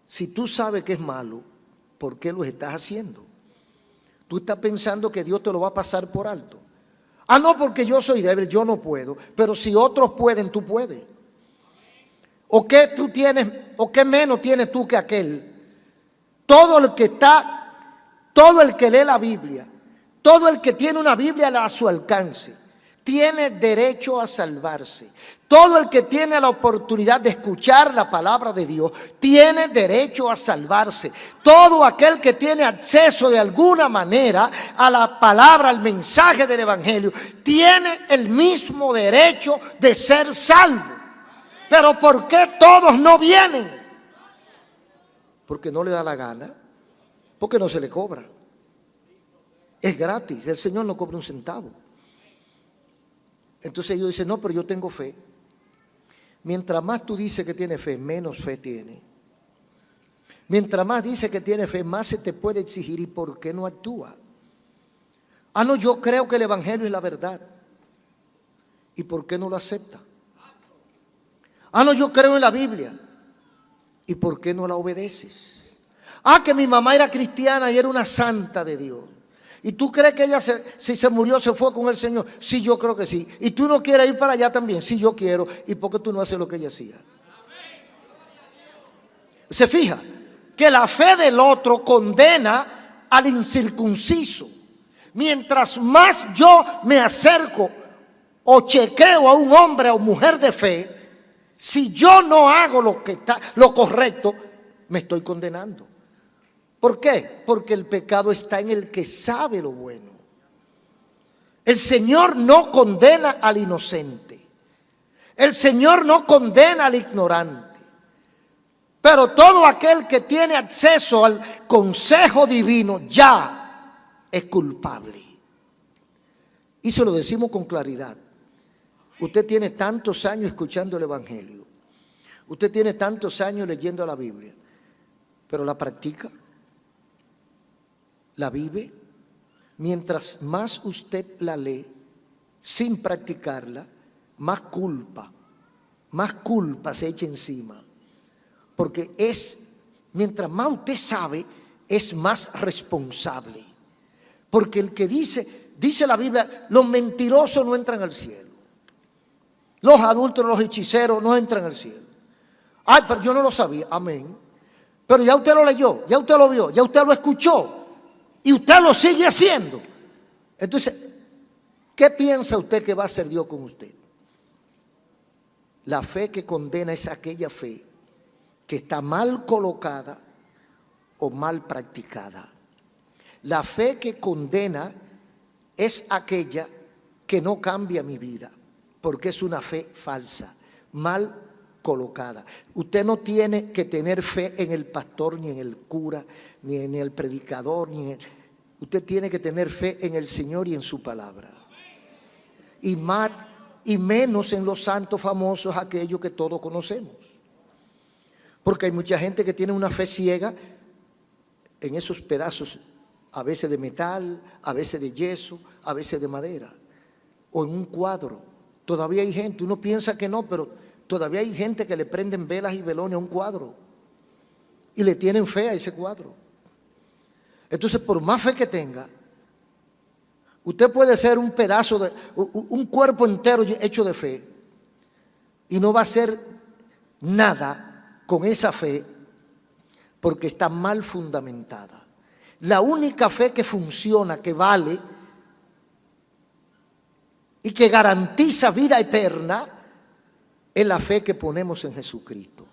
Si tú sabes que es malo, ¿por qué lo estás haciendo? Tú estás pensando que Dios te lo va a pasar por alto. Ah, no, porque yo soy débil, yo no puedo. Pero si otros pueden, tú puedes. ¿O qué tú tienes, o qué menos tienes tú que aquel? Todo el que lee la Biblia, todo el que tiene una Biblia a su alcance, tiene derecho a salvarse. Todo el que tiene la oportunidad de escuchar la palabra de Dios tiene derecho a salvarse. Todo aquel que tiene acceso de alguna manera a la palabra, al mensaje del evangelio, tiene el mismo derecho de ser salvo. Pero ¿por qué todos no vienen? Porque no le da la gana, porque no se le cobra. Es gratis, el Señor no cobra un centavo. Entonces ellos dicen, no, pero yo tengo fe. Mientras más tú dices que tienes fe, menos fe tiene. Mientras más dices que tienes fe, más se te puede exigir. ¿Y por qué no actúa? Ah, no, yo creo que el evangelio es la verdad. ¿Y por qué no lo acepta? Ah, no, yo creo en la Biblia. ¿Y por qué no la obedeces? Ah, que mi mamá era cristiana y era una santa de Dios. ¿Y tú crees que ella, si se murió, se fue con el Señor? Sí, yo creo que sí. ¿Y tú no quieres ir para allá también? Sí, yo quiero. ¿Y por qué tú no haces lo que ella hacía? Se fija que la fe del otro condena al incircunciso. Mientras más yo me acerco o chequeo a un hombre o mujer de fe, si yo no hago lo correcto, me estoy condenando. ¿Por qué? Porque el pecado está en el que sabe lo bueno. El Señor no condena al inocente. El Señor no condena al ignorante. Pero todo aquel que tiene acceso al consejo divino ya es culpable. Y se lo decimos con claridad. Usted tiene tantos años escuchando el evangelio. Usted tiene tantos años leyendo la Biblia. Pero la practica. La vive. Mientras más usted la lee sin practicarla, más culpa se echa encima. Porque mientras más usted sabe, es más responsable. Porque el que dice la Biblia, los mentirosos no entran al cielo. Los adúlteros, los hechiceros no entran al cielo. Ay, pero yo no lo sabía. Amén. Pero ya usted lo leyó, ya usted lo vio, ya usted lo escuchó. Y usted lo sigue haciendo. Entonces, ¿qué piensa usted que va a hacer Dios con usted? La fe que condena es aquella fe que está mal colocada o mal practicada. La fe que condena es aquella que no cambia mi vida, porque es una fe falsa, mal colocada. Usted no tiene que tener fe en el pastor, ni en el cura, ni en el predicador, usted tiene que tener fe en el Señor y en su palabra. Y menos en los santos famosos, aquellos que todos conocemos. Porque hay mucha gente que tiene una fe ciega en esos pedazos, a veces de metal, a veces de yeso, a veces de madera, o en un cuadro. Todavía hay gente, uno piensa que no, pero todavía hay gente que le prenden velas y velones a un cuadro y le tienen fe a ese cuadro. Entonces, por más fe que tenga, usted puede ser un pedazo un cuerpo entero hecho de fe y no va a hacer nada con esa fe porque está mal fundamentada. La única fe que funciona, que vale y que garantiza vida eterna es la fe que ponemos en Jesucristo.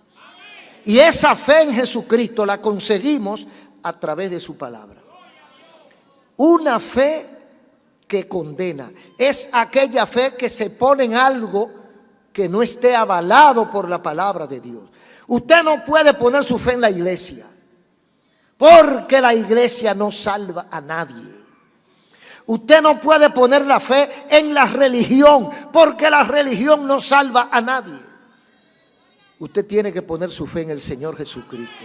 Y esa fe en Jesucristo la conseguimos a través de su palabra. Una fe que condena es aquella fe que se pone en algo que no esté avalado por la palabra de Dios. Usted no puede poner su fe en la iglesia, porque la iglesia no salva a nadie. Usted no puede poner la fe en la religión, porque la religión no salva a nadie. Usted tiene que poner su fe en el Señor Jesucristo.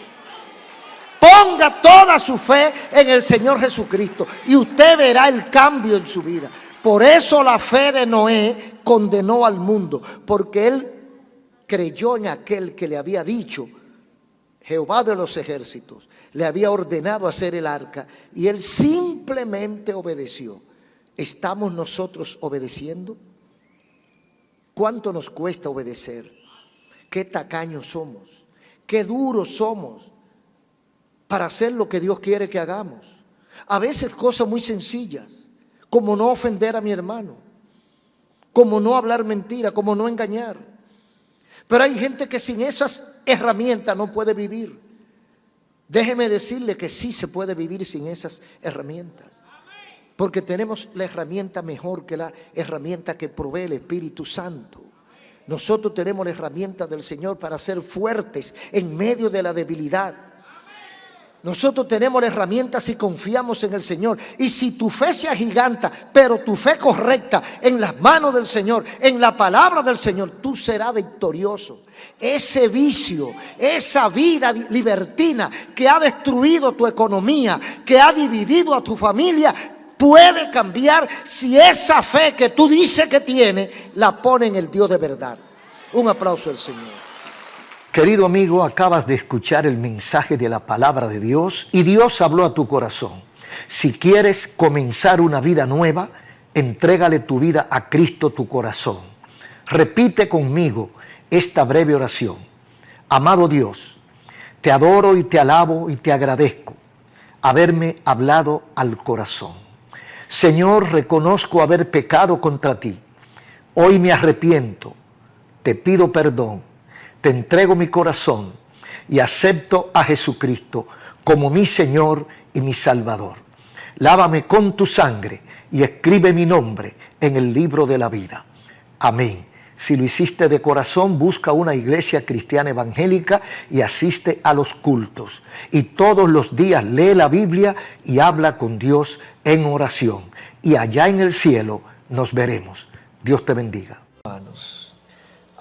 Ponga toda su fe en el Señor Jesucristo y usted verá el cambio en su vida. Por eso la fe de Noé condenó al mundo, porque él creyó en aquel que le había dicho, Jehová de los ejércitos, le había ordenado hacer el arca y él simplemente obedeció. ¿Estamos nosotros obedeciendo? ¿Cuánto nos cuesta obedecer? ¿Qué tacaños somos? ¿Qué duros somos para hacer lo que Dios quiere que hagamos? A veces cosas muy sencillas, como no ofender a mi hermano, como no hablar mentira, como no engañar. Pero hay gente que sin esas herramientas no puede vivir. Déjeme decirle que sí se puede vivir sin esas herramientas, porque tenemos la herramienta mejor que la herramienta que provee el Espíritu Santo. Nosotros tenemos la herramienta del Señor para ser fuertes en medio de la debilidad. Nosotros tenemos la herramienta si confiamos en el Señor. Y si tu fe se agiganta, pero tu fe correcta en las manos del Señor, en la palabra del Señor, tú serás victorioso. Ese vicio, esa vida libertina que ha destruido tu economía, que ha dividido a tu familia, puede cambiar si esa fe que tú dices que tienes la pone en el Dios de verdad. Un aplauso al Señor. Querido amigo, acabas de escuchar el mensaje de la palabra de Dios y Dios habló a tu corazón. Si quieres comenzar una vida nueva, entrégale tu vida a Cristo, tu corazón. Repite conmigo esta breve oración. Amado Dios, te adoro y te alabo y te agradezco haberme hablado al corazón. Señor, reconozco haber pecado contra ti. Hoy me arrepiento, te pido perdón. Te entrego mi corazón y acepto a Jesucristo como mi Señor y mi Salvador. Lávame con tu sangre y escribe mi nombre en el libro de la vida. Amén. Si lo hiciste de corazón, busca una iglesia cristiana evangélica y asiste a los cultos. Y todos los días lee la Biblia y habla con Dios en oración. Y allá en el cielo nos veremos. Dios te bendiga. Hermanos,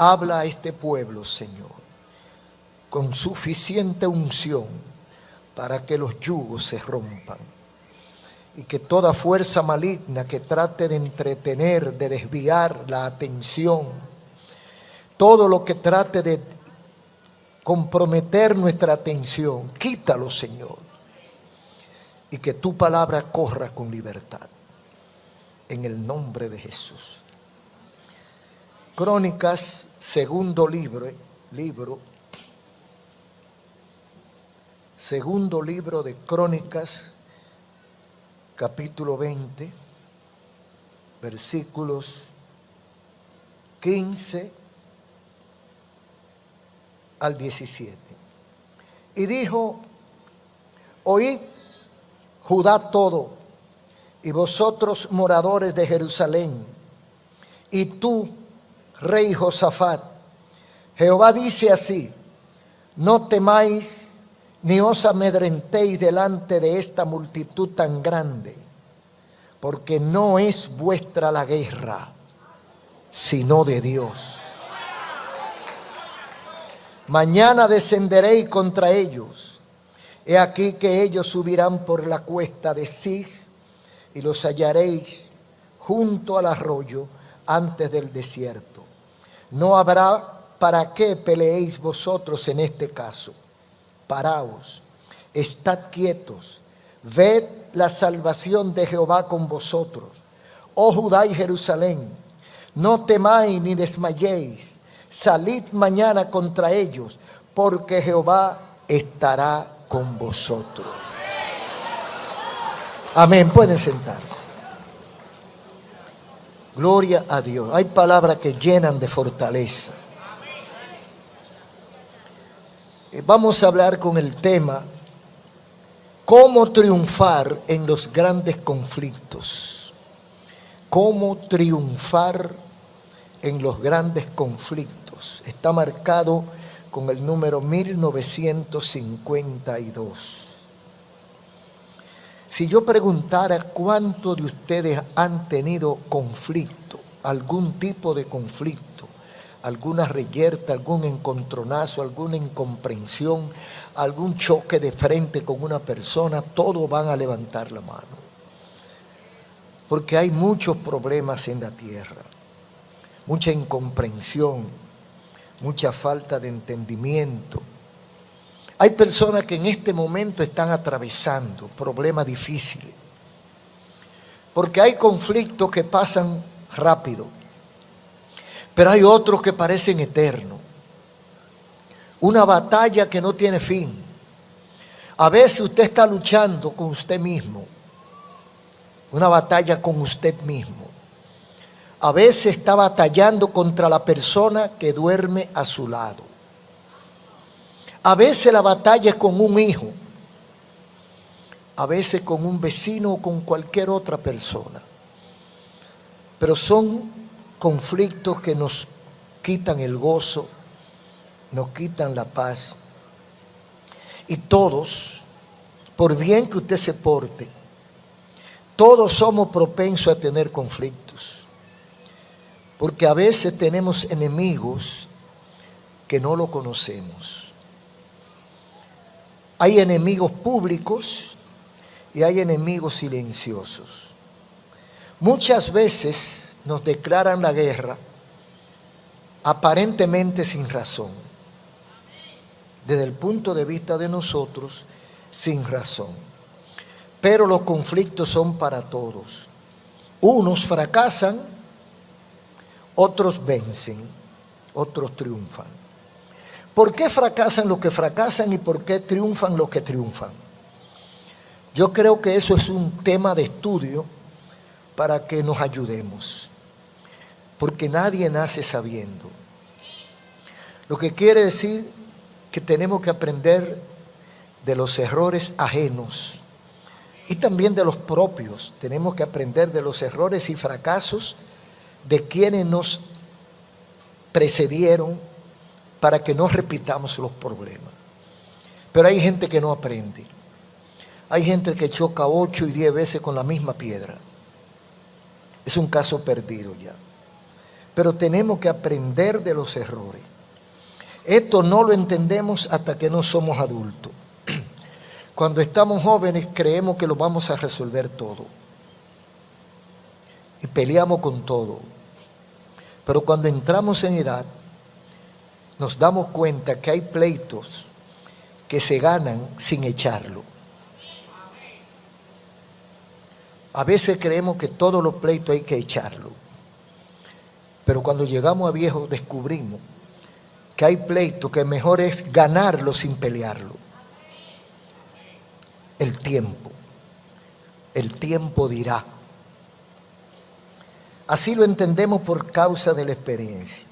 habla a este pueblo, Señor, con suficiente unción para que los yugos se rompan y que toda fuerza maligna que trate de entretener, de desviar la atención, todo lo que trate de comprometer nuestra atención, quítalo, Señor, y que tu palabra corra con libertad, en el nombre de Jesús. Crónicas, segundo libro de Crónicas, capítulo 20, versículos 15 al 17. Y dijo: oíd, Judá todo, y vosotros moradores de Jerusalén, y tú, rey Josafat, Jehová dice así: no temáis ni os amedrentéis delante de esta multitud tan grande, porque no es vuestra la guerra, sino de Dios. Mañana descenderéis contra ellos. He aquí que ellos subirán por la cuesta de Cis, y los hallaréis junto al arroyo antes del desierto. No habrá para qué peleéis vosotros en este caso. Paraos, estad quietos, ved la salvación de Jehová con vosotros, oh Judá y Jerusalén. No temáis ni desmayéis, salid mañana contra ellos, porque Jehová estará con vosotros. Amén, pueden sentarse. Gloria a Dios. Hay palabras que llenan de fortaleza. Vamos a hablar con el tema: cómo triunfar en los grandes conflictos. Cómo triunfar en los grandes conflictos. Está marcado con el número 1952. Si yo preguntara cuántos de ustedes han tenido conflicto, algún tipo de conflicto, alguna reyerta, algún encontronazo, alguna incomprensión, algún choque de frente con una persona, todos van a levantar la mano. Porque hay muchos problemas en la tierra, mucha incomprensión, mucha falta de entendimiento. Hay personas que en este momento están atravesando problemas difíciles, porque hay conflictos que pasan rápido, pero hay otros que parecen eternos. Una batalla que no tiene fin. A veces usted está luchando con usted mismo, una batalla con usted mismo. A veces está batallando contra la persona que duerme a su lado. A veces la batalla es con un hijo, a veces con un vecino o con cualquier otra persona. Pero son conflictos que nos quitan el gozo, nos quitan la paz. Y todos, por bien que usted se porte, todos somos propensos a tener conflictos. Porque a veces tenemos enemigos que no lo conocemos. Hay enemigos públicos y hay enemigos silenciosos. Muchas veces nos declaran la guerra aparentemente sin razón. Desde el punto de vista de nosotros, sin razón. Pero los conflictos son para todos. Unos fracasan, otros vencen, otros triunfan. ¿Por qué fracasan los que fracasan y por qué triunfan los que triunfan? Yo creo que eso es un tema de estudio para que nos ayudemos, porque nadie nace sabiendo. Lo que quiere decir que tenemos que aprender de los errores ajenos y también de los propios. Tenemos que aprender de los errores y fracasos de quienes nos precedieron, para que no repitamos los problemas. Pero hay gente que no aprende. Hay gente que choca 8 y 10 veces con la misma piedra. Es un caso perdido ya. Pero tenemos que aprender de los errores. Esto no lo entendemos hasta que no somos adultos. Cuando estamos jóvenes creemos que lo vamos a resolver todo. Y peleamos con todo. Pero cuando entramos en edad, nos damos cuenta que hay pleitos que se ganan sin echarlo. A veces creemos que todos los pleitos hay que echarlo. Pero cuando llegamos a viejos descubrimos que hay pleitos que mejor es ganarlo sin pelearlo. El tiempo dirá. Así lo entendemos por causa de la experiencia.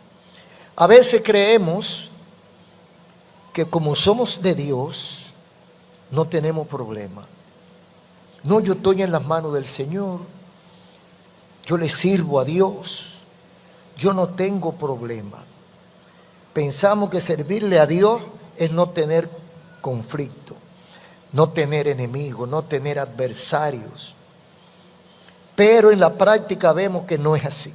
A veces creemos que como somos de Dios, no tenemos problema. No, yo estoy en las manos del Señor, yo le sirvo a Dios, yo no tengo problema. Pensamos que servirle a Dios es no tener conflicto, no tener enemigos, no tener adversarios. Pero en la práctica vemos que no es así.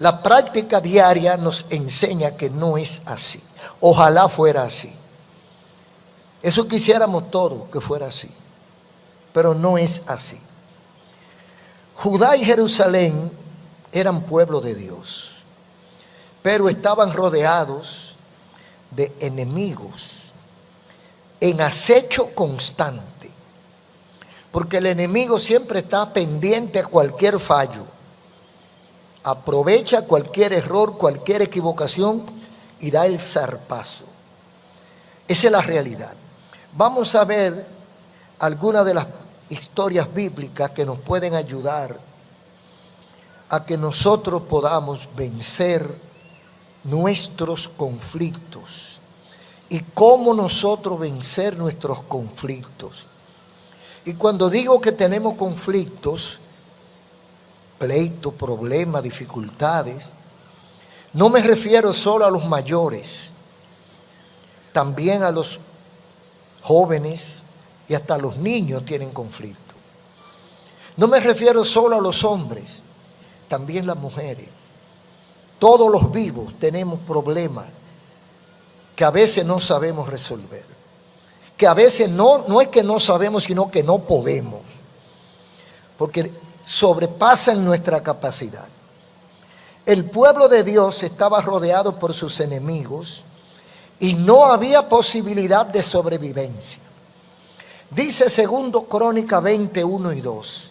La práctica diaria nos enseña que no es así. Ojalá fuera así. Eso quisiéramos todos que fuera así. Pero no es así. Judá y Jerusalén eran pueblo de Dios, pero estaban rodeados de enemigos en acecho constante, porque el enemigo siempre está pendiente a cualquier fallo, aprovecha cualquier error, cualquier equivocación y da el zarpazo. Esa es la realidad. Vamos a ver algunas de las historias bíblicas que nos pueden ayudar a que nosotros podamos vencer nuestros conflictos y cómo nosotros vencer nuestros conflictos. Y cuando digo que tenemos conflictos, pleitos, problemas, dificultades, no me refiero solo a los mayores, también a los jóvenes y hasta los niños tienen conflicto. No me refiero solo a los hombres, también las mujeres. Todos los vivos tenemos problemas que a veces no sabemos resolver. Que a veces no es que no sabemos, sino que no podemos. Porque sobrepasan nuestra capacidad. El pueblo de Dios estaba rodeado por sus enemigos y no había posibilidad de sobrevivencia. Dice segundo Crónica 21 y 2.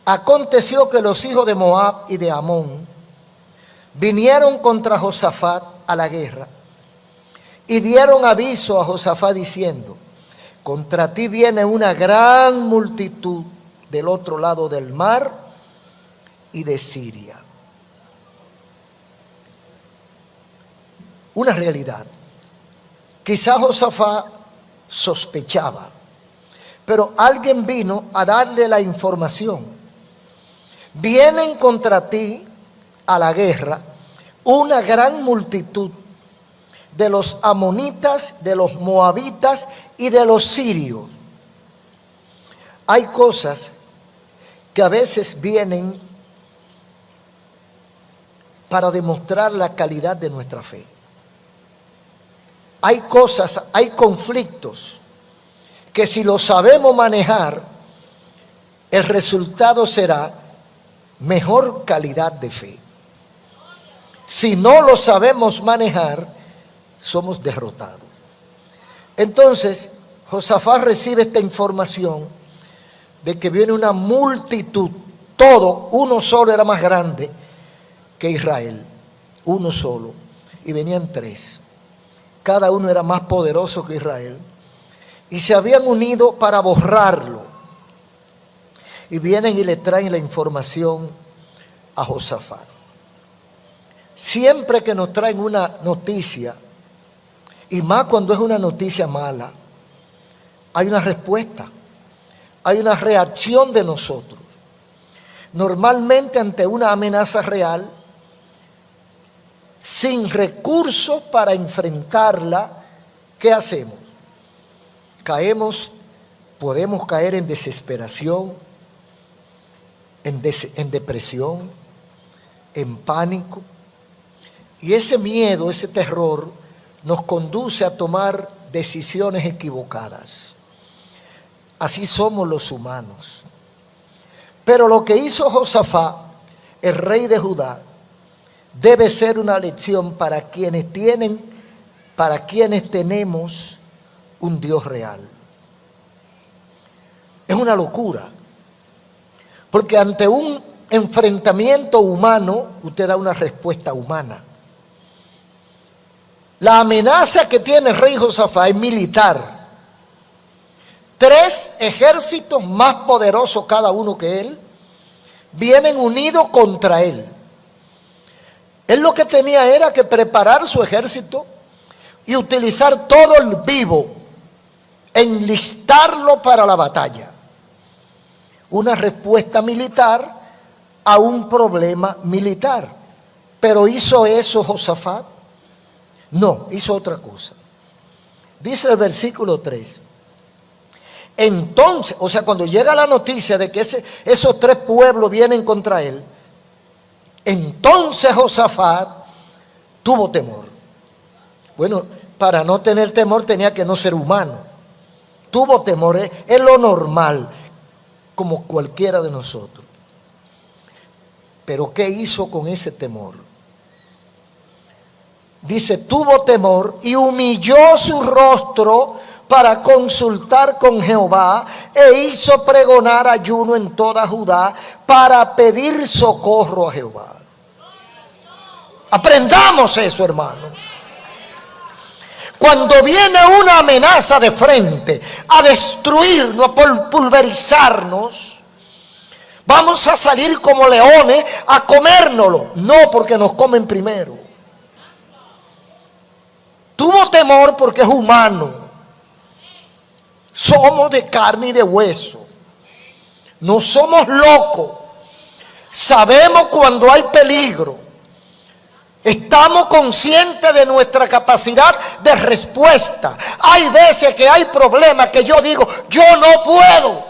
Aconteció que los hijos de Moab y de Amón vinieron contra Josafat a la guerra y dieron aviso a Josafat diciendo: contra ti viene una gran multitud del otro lado del mar y de Siria. Una realidad. Quizá Josafat sospechaba, pero alguien vino a darle la información. Vienen contra ti a la guerra una gran multitud de los amonitas, de los moabitas y de los sirios. Hay cosas que a veces vienen para demostrar la calidad de nuestra fe. Hay cosas, hay conflictos que si lo sabemos manejar, el resultado será mejor calidad de fe. Si no lo sabemos manejar, somos derrotados. Entonces, Josafat recibe esta información de que viene una multitud, todo, uno solo era más grande que Israel, uno solo, y venían tres. Cada uno era más poderoso que Israel y se habían unido para borrarlo. Y vienen y le traen la información a Josafat. Siempre que nos traen una noticia, y más cuando es una noticia mala, hay una respuesta, hay una reacción de nosotros. Normalmente ante una amenaza real, sin recursos para enfrentarla, ¿qué hacemos? Podemos caer en desesperación, en depresión, en pánico. Y ese miedo, ese terror, nos conduce a tomar decisiones equivocadas. Así somos los humanos. Pero lo que hizo Josafat, el rey de Judá, debe ser una lección para quienes tenemos un Dios real. Es una locura, porque ante un enfrentamiento humano, usted da una respuesta humana. La amenaza que tiene el rey Josafat es militar. 3 ejércitos más poderosos cada uno que él vienen unidos contra él. Él lo que tenía era que preparar su ejército y utilizar todo el vivo, enlistarlo para la batalla. Una respuesta militar a un problema militar. Pero ¿hizo eso Josafat? No, hizo otra cosa. Dice el versículo 3. Entonces, o sea, cuando llega la noticia de que esos 3 pueblos vienen contra él, entonces Josafat tuvo temor. Bueno, para no tener temor tenía que no ser humano. Tuvo temor, es lo normal, como cualquiera de nosotros. Pero ¿qué hizo con ese temor? Dice, tuvo temor y humilló su rostro para consultar con Jehová e hizo pregonar ayuno en toda Judá para pedir socorro a Jehová. Aprendamos eso, hermano. Cuando viene una amenaza de frente a destruirnos, a pulverizarnos, vamos a salir como leones a comérnoslo. No, porque nos comen primero. Tuvo temor porque es humano. Somos de carne y de hueso. No somos locos. Sabemos cuando hay peligro. Estamos conscientes de nuestra capacidad de respuesta. Hay veces que hay problemas que yo digo, yo no puedo.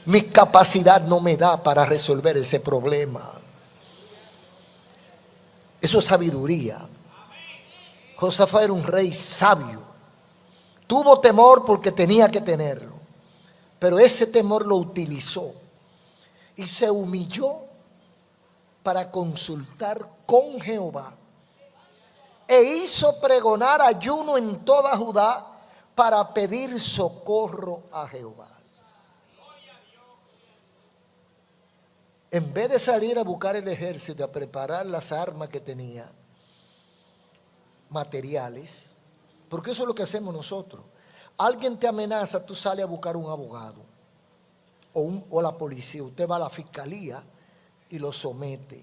Mi capacidad no me da para resolver ese problema. Eso es sabiduría. Josafat era un rey sabio. Tuvo temor porque tenía que tenerlo. Pero ese temor lo utilizó y se humilló para consultar con Jehová. E hizo pregonar ayuno en toda Judá para pedir socorro a Jehová. En vez de salir a buscar el ejército, a preparar las armas que tenía, materiales, porque eso es lo que hacemos nosotros. Alguien te amenaza, tú sales a buscar un abogado o la policía. Usted va a la fiscalía y lo somete.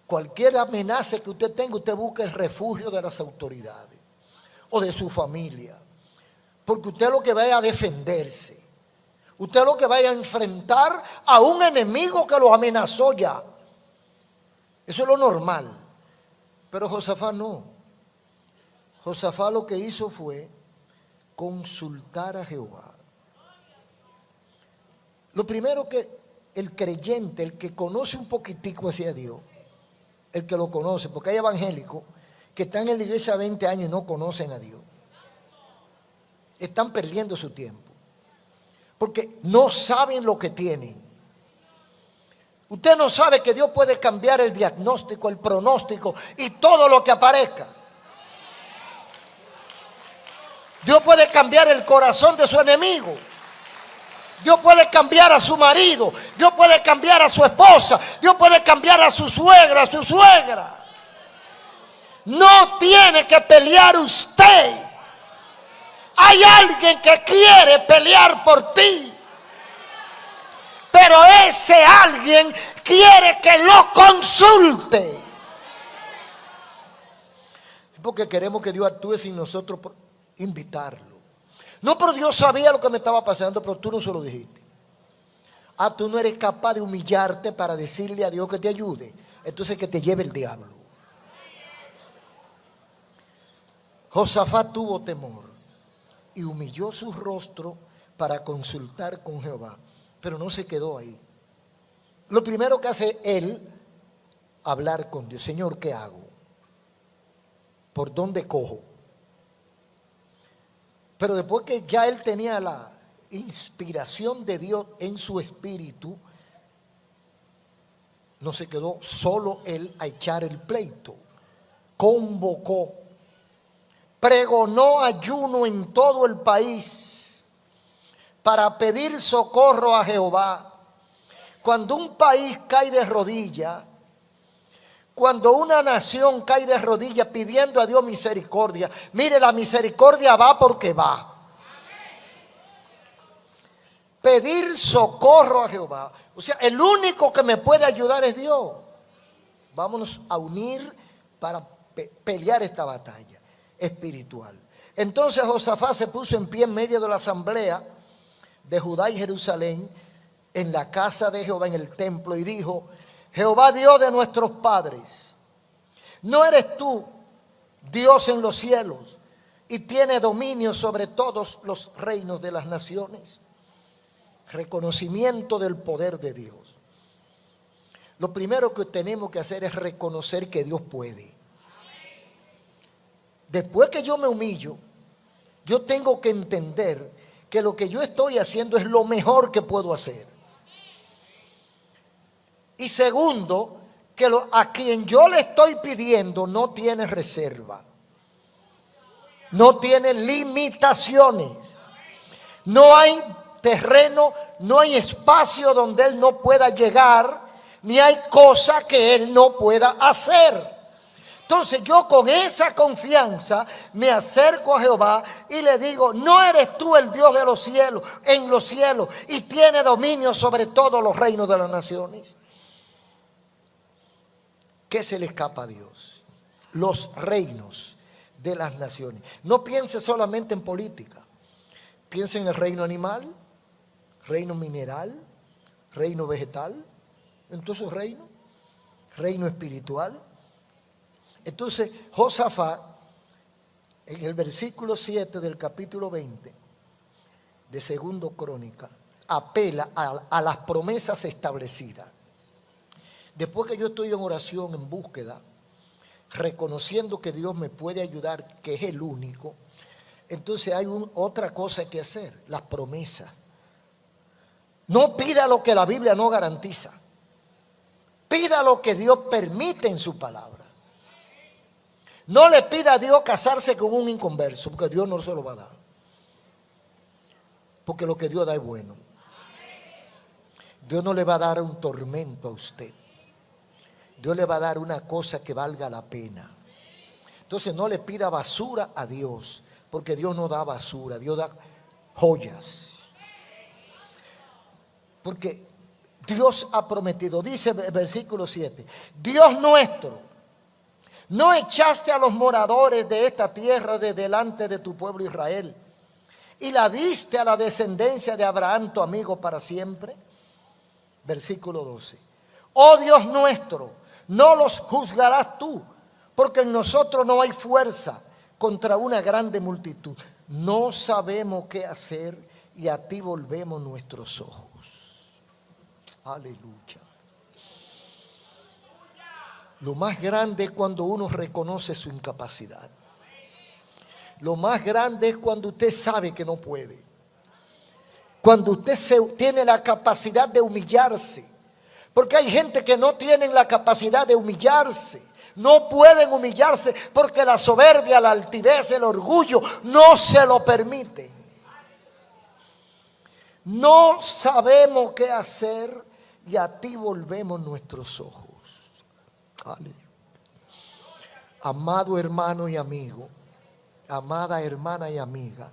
Cualquier amenaza que usted tenga, usted busca el refugio de las autoridades o de su familia, porque usted lo que va a defenderse. Usted lo que va a enfrentar a un enemigo que lo amenazó ya. Eso es lo normal. Pero Josafat no. Josafat lo que hizo fue consultar a Jehová. Lo primero que el creyente, el que conoce un poquitico hacia Dios, el que lo conoce, porque hay evangélicos que están en la iglesia 20 años y no conocen a Dios. Están perdiendo su tiempo. Porque no saben lo que tienen. Usted no sabe que Dios puede cambiar el diagnóstico, el pronóstico y todo lo que aparezca. Dios puede cambiar el corazón de su enemigo. Dios puede cambiar a su marido. Dios puede cambiar a su esposa. Dios puede cambiar a su suegra, a su suegra. No tiene que pelear usted. Hay alguien que quiere pelear por ti. Pero ese alguien quiere que lo consulte. Porque queremos que Dios actúe sin nosotros invitarlo. No, pero Dios sabía lo que me estaba pasando, pero tú no se lo dijiste. Ah, tú no eres capaz de humillarte para decirle a Dios que te ayude. Entonces que te lleve el diablo. Josafat tuvo temor y humilló su rostro para consultar con Jehová. Pero no se quedó ahí. Lo primero que hace él, hablar con Dios. Señor, ¿qué hago? ¿Por dónde cojo? Pero después que ya él tenía la inspiración de Dios en su espíritu, no se quedó solo él a echar el pleito. Convocó, pregonó ayuno en todo el país para pedir socorro a Jehová. Cuando un país cae de rodillas, cuando una nación cae de rodillas pidiendo a Dios misericordia, mire, la misericordia va porque va. Pedir socorro a Jehová. O sea, el único que me puede ayudar es Dios. Vámonos a unir para pelear esta batalla espiritual. Entonces Josafat se puso en pie en medio de la asamblea de Judá y Jerusalén, en la casa de Jehová, en el templo, y dijo: Jehová, Dios de nuestros padres, ¿no eres tú Dios en los cielos y tiene dominio sobre todos los reinos de las naciones? Reconocimiento del poder de Dios. Lo primero que tenemos que hacer es reconocer que Dios puede. Después que yo me humillo, yo tengo que entender que lo que yo estoy haciendo es lo mejor que puedo hacer. Y segundo, que a quien yo le estoy pidiendo no tiene reserva, no tiene limitaciones, no hay terreno, no hay espacio donde Él no pueda llegar, ni hay cosa que Él no pueda hacer. Entonces yo con esa confianza me acerco a Jehová y le digo: ¿no eres tú el Dios de los cielos, en los cielos, y tiene dominio sobre todos los reinos de las naciones? ¿Qué se le escapa a Dios? Los reinos de las naciones. No piense solamente en política. Piense en el reino animal, reino mineral, reino vegetal, en todos esos reinos, reino espiritual. Entonces Josafat, en el versículo 7 del capítulo 20 de Segundo Crónica, apela a las promesas establecidas. Después que yo estoy en oración, en búsqueda, reconociendo que Dios me puede ayudar, que es el único, entonces hay otra cosa que hacer: las promesas. No pida lo que la Biblia no garantiza, pida lo que Dios permite en su palabra. No le pida a Dios casarse con un inconverso, porque Dios no se lo va a dar, porque lo que Dios da es bueno. Dios no le va a dar un tormento a usted, Dios le va a dar una cosa que valga la pena. Entonces no le pida basura a Dios, porque Dios no da basura, Dios da joyas. Porque Dios ha prometido, dice el versículo 7, Dios nuestro, ¿no echaste a los moradores de esta tierra de delante de tu pueblo Israel y la diste a la descendencia de Abraham, tu amigo, para siempre? Versículo 12. Oh Dios nuestro, no los juzgarás tú, porque en nosotros no hay fuerza contra una grande multitud. No sabemos qué hacer y a ti volvemos nuestros ojos. Aleluya. Lo más grande es cuando uno reconoce su incapacidad. Lo más grande es cuando usted sabe que no puede. Cuando usted tiene la capacidad de humillarse. Porque hay gente que no tienen la capacidad de humillarse. No pueden humillarse porque la soberbia, la altivez, el orgullo no se lo permiten. No sabemos qué hacer y a ti volvemos nuestros ojos. Aleluya. Amado hermano y amigo, amada hermana y amiga,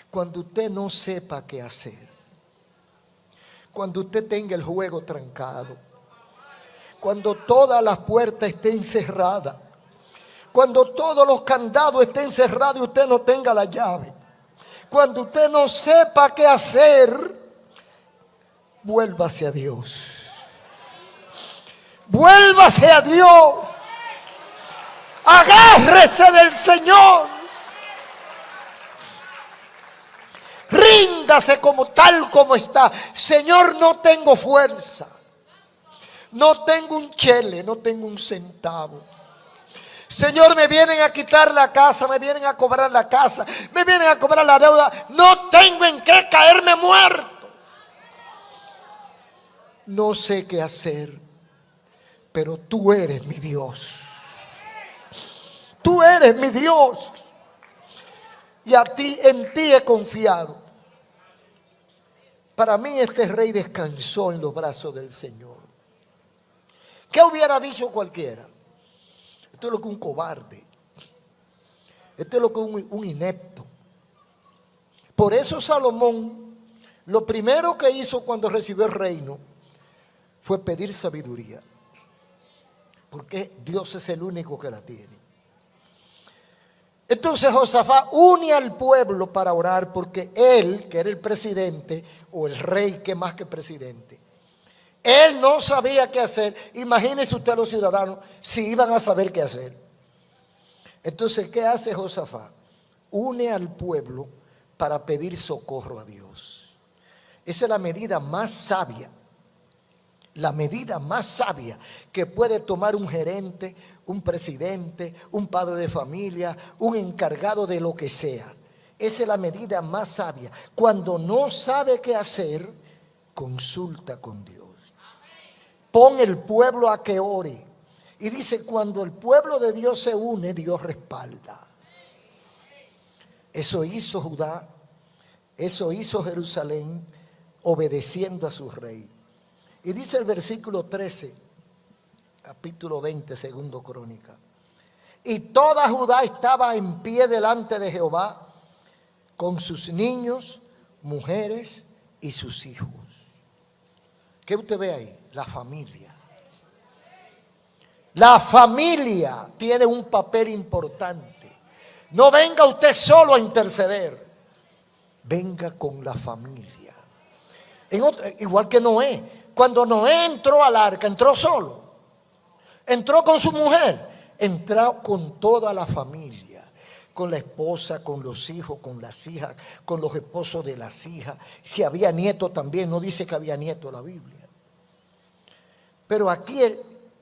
cuando usted no sepa qué hacer, cuando usted tenga el juego trancado, cuando todas las puertas estén cerradas, cuando todos los candados estén cerrados y usted no tenga la llave, cuando usted no sepa qué hacer, vuélvase a Dios. Vuélvase a Dios. Agárrese del Señor. Ríndase tal como está. Señor, no tengo fuerza. No tengo un chele, no tengo un centavo. Señor, me vienen a quitar la casa, me vienen a cobrar la casa, me vienen a cobrar la deuda. No tengo en qué caerme muerto. No sé qué hacer. Pero tú eres mi Dios. Tú eres mi Dios. Y en ti he confiado. Para mí este rey descansó en los brazos del Señor. ¿Qué hubiera dicho cualquiera? Esto es lo que un cobarde. Esto es lo que un inepto. Por eso Salomón, lo primero que hizo cuando recibió el reino fue pedir sabiduría. porque Dios es el único que la tiene. Entonces Josafat une al pueblo para orar, porque él, que era el presidente, o el rey, que más que presidente, él no sabía qué hacer. Imagínense usted los ciudadanos si iban a saber qué hacer. Entonces, ¿qué hace Josafat? Une al pueblo para pedir socorro a Dios. Esa es la medida más sabia. La medida más sabia que puede tomar un gerente, un presidente, un padre de familia, un encargado de lo que sea. Esa es la medida más sabia. Cuando no sabe qué hacer, consulta con Dios. Pon el pueblo a que ore. Y dice, cuando el pueblo de Dios se une, Dios respalda. Eso hizo Judá, eso hizo Jerusalén, obedeciendo a su rey. Y dice el versículo 13, capítulo 20, segundo Crónica. Y toda Judá estaba en pie delante de Jehová, con sus niños, mujeres y sus hijos. ¿Qué usted ve ahí? La familia. La familia tiene un papel importante. No venga usted solo a interceder. Venga con la familia. Igual que Noé. Cuando Noé entró al arca, entró solo. Entró con su mujer. Entró con toda la familia. Con la esposa, con los hijos, con las hijas, con los esposos de las hijas. Si había nieto también, no dice que había nieto la Biblia. Pero aquí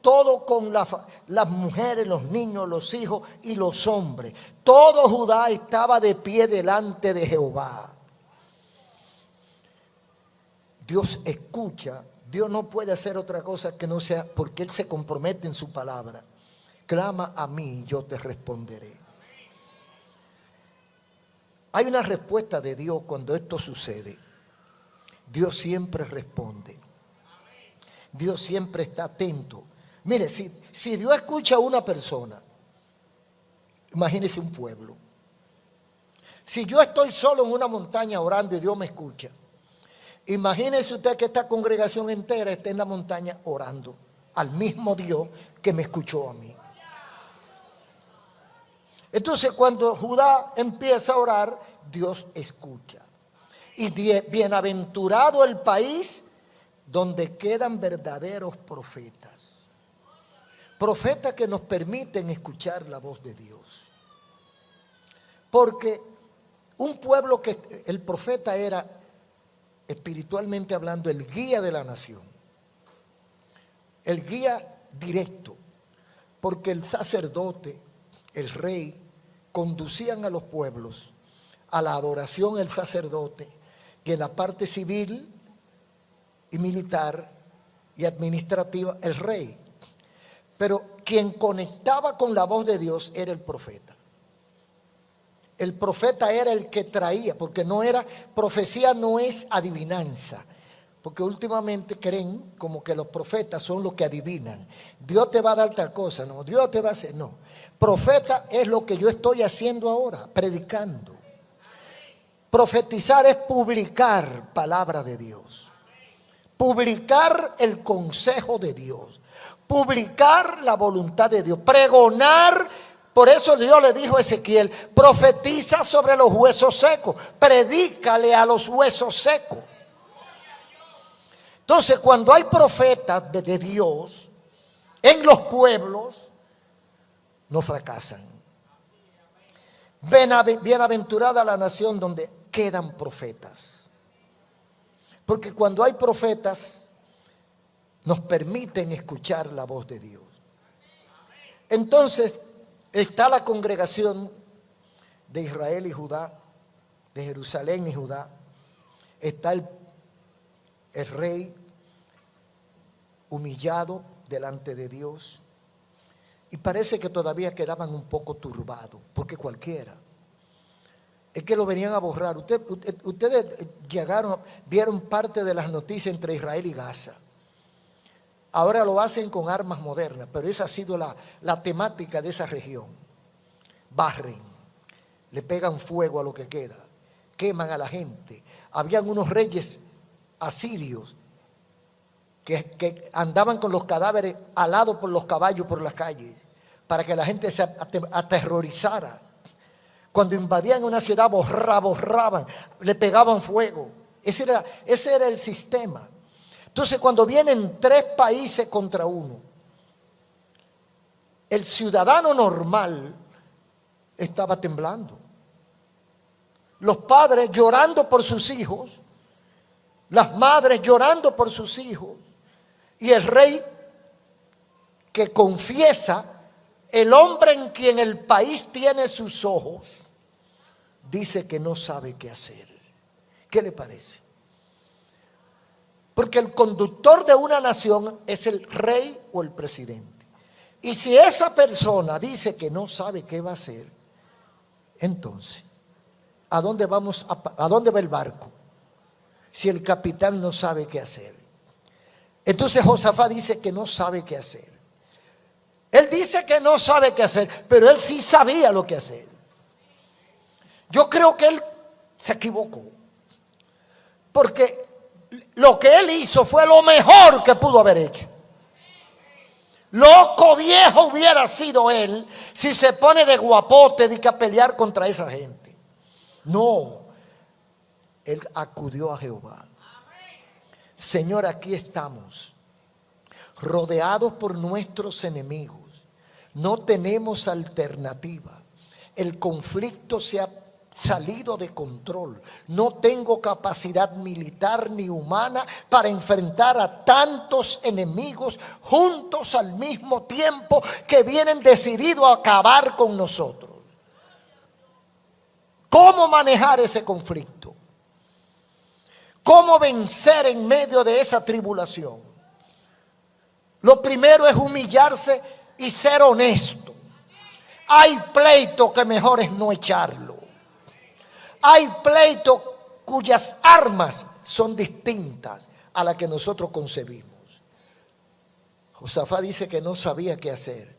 todo con las mujeres, los niños, los hijos y los hombres. Todo Judá estaba de pie delante de Jehová. Dios escucha. Dios no puede hacer otra cosa que no sea porque Él se compromete en su palabra. Clama a mí y yo te responderé. Hay una respuesta de Dios cuando esto sucede. Dios siempre responde. Dios siempre está atento. Mire, si Dios escucha a una persona, imagínese un pueblo. Si yo estoy solo en una montaña orando y Dios me escucha, imagínese usted que esta congregación entera esté en la montaña orando al mismo Dios que me escuchó a mí. Entonces, cuando Judá empieza a orar, Dios escucha. Y bienaventurado el país donde quedan verdaderos profetas. Profetas que nos permiten escuchar la voz de Dios. Porque un pueblo que el profeta era, espiritualmente hablando, el guía de la nación. El guía directo. Porque el sacerdote, el rey, conducían a los pueblos a la adoración del sacerdote, y en la parte civil y militar y administrativa el rey. Pero quien conectaba con la voz de Dios era el profeta. El profeta era el que traía, porque no era, profecía no es adivinanza, porque últimamente creen como que los profetas son los que adivinan. Dios te va a dar tal cosa, no, Dios te va a hacer, no. Profeta es lo que yo estoy haciendo ahora, predicando. Profetizar es publicar palabra de Dios. Publicar el consejo de Dios. Publicar la voluntad de Dios. Pregonar. Por eso Dios le dijo a Ezequiel, profetiza sobre los huesos secos. Predícale a los huesos secos. Entonces, cuando hay profetas de Dios en los pueblos, no fracasan. Bienaventurada la nación donde quedan profetas. Porque cuando hay profetas, nos permiten escuchar la voz de Dios. Entonces, está la congregación de Israel y Judá, de Jerusalén y Judá. Está el rey humillado delante de Dios. Y parece que todavía quedaban un poco turbados, porque cualquiera. Es que lo venían a borrar. Ustedes vieron parte de las noticias entre Israel y Gaza. Ahora lo hacen con armas modernas, pero esa ha sido la temática de esa región. Barren, le pegan fuego a lo que queda, queman a la gente. Habían unos reyes asirios que andaban con los cadáveres alados por los caballos por las calles, para que la gente se aterrorizara. Cuando invadían una ciudad, borraban, le pegaban fuego. Ese era el sistema. Entonces, cuando vienen 3 países contra uno, el ciudadano normal estaba temblando. Los padres llorando por sus hijos, las madres llorando por sus hijos, y el rey que confiesa, el hombre en quien el país tiene sus ojos, dice que no sabe qué hacer. ¿Qué le parece? Porque el conductor de una nación es el rey o el presidente. Y si esa persona dice que no sabe qué va a hacer, entonces, ¿a dónde va el barco? Si el capitán no sabe qué hacer. Entonces Josafat dice que no sabe qué hacer. Él dice que no sabe qué hacer, pero él sí sabía lo que hacer. Yo creo que él se equivocó, porque lo que él hizo fue lo mejor que pudo haber hecho. Loco viejo hubiera sido él si se pone de guapote de que a pelear contra esa gente. No, él acudió a Jehová. Señor, aquí estamos, rodeados por nuestros enemigos. No tenemos alternativa. El conflicto se ha salido de control. No tengo capacidad militar ni humana para enfrentar a tantos enemigos juntos al mismo tiempo que vienen decididos a acabar con nosotros. ¿Cómo manejar ese conflicto? ¿Cómo vencer en medio de esa tribulación? Lo primero es humillarse y ser honesto. Hay pleito que mejor es no echarlo. Hay pleito cuyas armas son distintas a las que nosotros concebimos. Josafat dice que no sabía qué hacer,